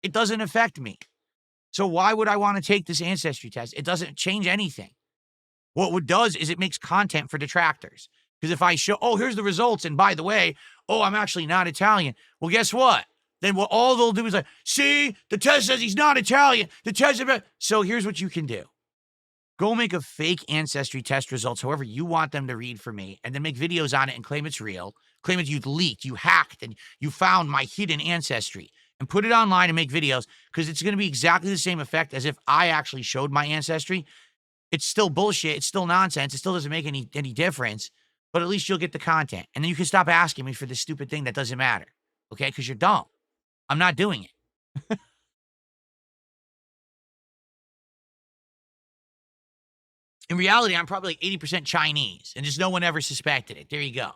It doesn't affect me. So why would I want to take this ancestry test? It doesn't change anything. What it does is it makes content for detractors. Because if I show, oh, here's the results, and by the way, oh, I'm actually not Italian. Well, guess what? Then what all they'll do is like, see, the test says he's not Italian. The test is... So here's what you can do. Go make a fake ancestry test results, however you want them to read for me, and then make videos on it and claim it's real. Claim that you leaked, you hacked, and you found my hidden ancestry. And put it online and make videos, because it's going to be exactly the same effect as if I actually showed my ancestry. It's still bullshit. It's still nonsense. It still doesn't make any difference. but at least you'll get the content. And then you can stop asking me for this stupid thing that doesn't matter. Okay? Because you're dumb. I'm not doing it. In reality, I'm probably like 80% Chinese, and just no one ever suspected it. There you go.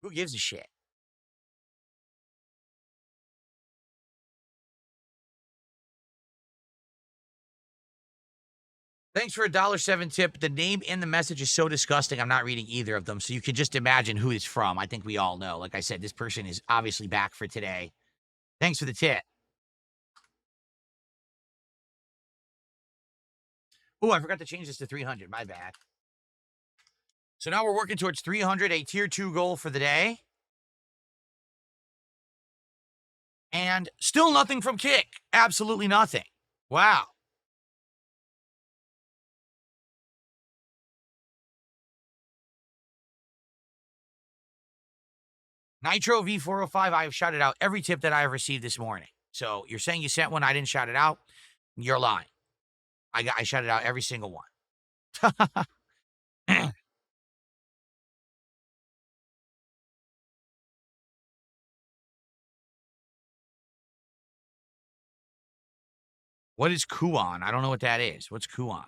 Who gives a shit? Thanks for $1.07 tip. The name and the message is so disgusting. I'm not reading either of them. So you can just imagine who it's from. I think we all know. Like I said, this person is obviously back for today. Thanks for the tip. Oh, I forgot to change this to 300. My bad. So now we're working towards 300, a tier 2 goal for the day. And still nothing from Kick. Absolutely nothing. Wow. Nitro V405, I have shouted out every tip that I have received this morning. So you're saying you sent one, I didn't shout it out. You're lying. I shouted out every single one. What is Kuon? I don't know what that is. What's Kuon?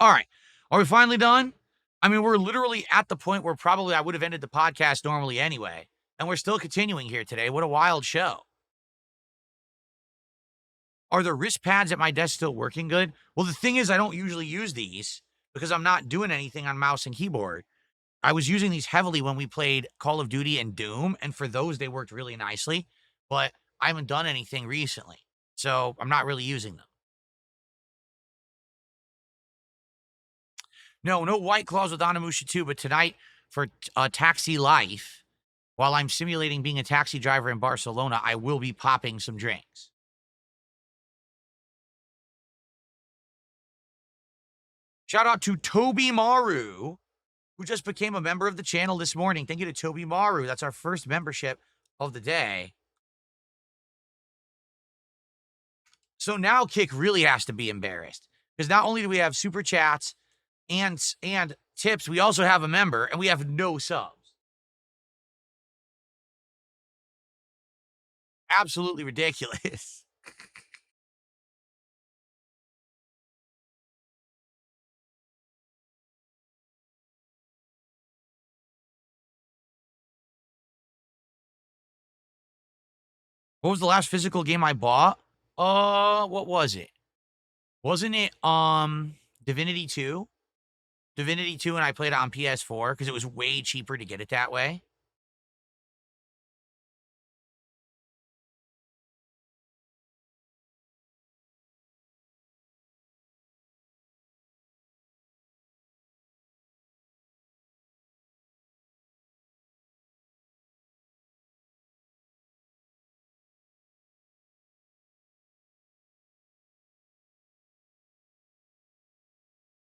All right. Are we finally done? I mean, we're literally at the point where probably I would have ended the podcast normally anyway. And we're still continuing here today. What a wild show. Are the wrist pads at my desk still working good? Well, the thing is, I don't usually use these because I'm not doing anything on mouse and keyboard. I was using these heavily when we played Call of Duty and Doom, and for those, they worked really nicely, but I haven't done anything recently, so I'm not really using them. No, no White Claws with Onimusha 2, but tonight for Taxi Life, while I'm simulating being a taxi driver in Barcelona, I will be popping some drinks. Shout out to Toby Maru, who just became a member of the channel this morning. Thank you to Toby Maru. That's our first membership of the day. So now Kick really has to be embarrassed because not only do we have super chats and tips, we also have a member and we have no subs. Absolutely ridiculous. What was the last physical game I bought? What was it? Wasn't it Divinity 2? Divinity 2, and I played it on PS4 because it was way cheaper to get it that way.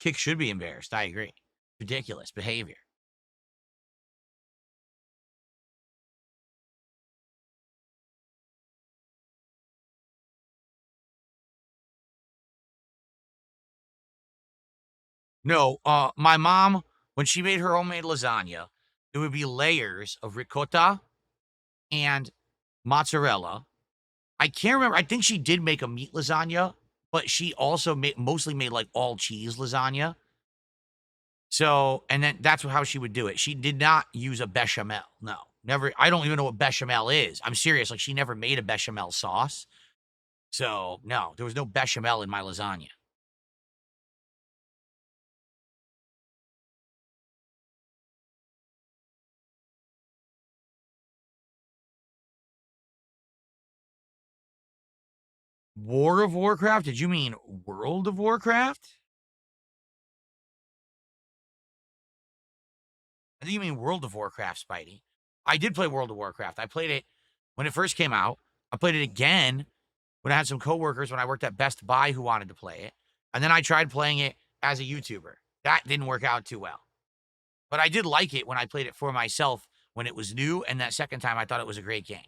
Kick should be embarrassed. I agree. Ridiculous behavior. No, my mom, when she made her homemade lasagna, it would be layers of ricotta and mozzarella. I can't remember. I think she did make a meat lasagna, but she also mostly made like all cheese lasagna. So, and then that's how she would do it. She did not use a bechamel. No, never. I don't even know what bechamel is. I'm serious. Like she never made a bechamel sauce. So, no, there was no bechamel in my lasagna. War of Warcraft? Did you mean World of Warcraft? I think you mean World of Warcraft, Spidey. I did play World of Warcraft. I played it when it first came out. I played it again when I had some coworkers when I worked at Best Buy who wanted to play it. And then I tried playing it as a YouTuber. That didn't work out too well. But I did like it when I played it for myself when it was new. And that second time, I thought it was a great game.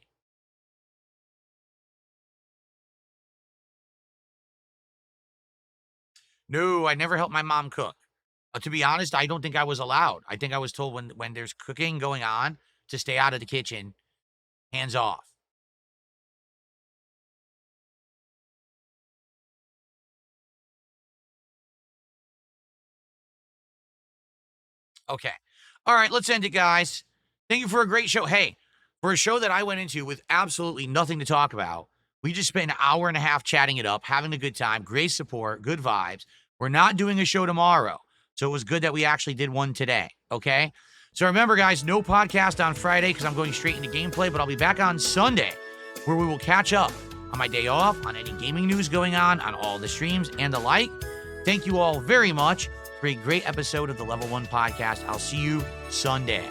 No, I never helped my mom cook. To be honest, I don't think I was allowed. I think I was told when there's cooking going on to stay out of the kitchen, hands off. Okay. All right, let's end it, guys. Thank you for a great show. Hey, for a show that I went into with absolutely nothing to talk about, we just spent an hour and a half chatting it up, having a good time, great support, good vibes. We're not doing a show tomorrow. So it was good that we actually did one today. Okay. So remember, guys, no podcast on Friday because I'm going straight into gameplay, but I'll be back on Sunday where we will catch up on my day off, on any gaming news going on all the streams and the like. Thank you all very much for a great episode of the Level 1 Podcast. I'll see you Sunday.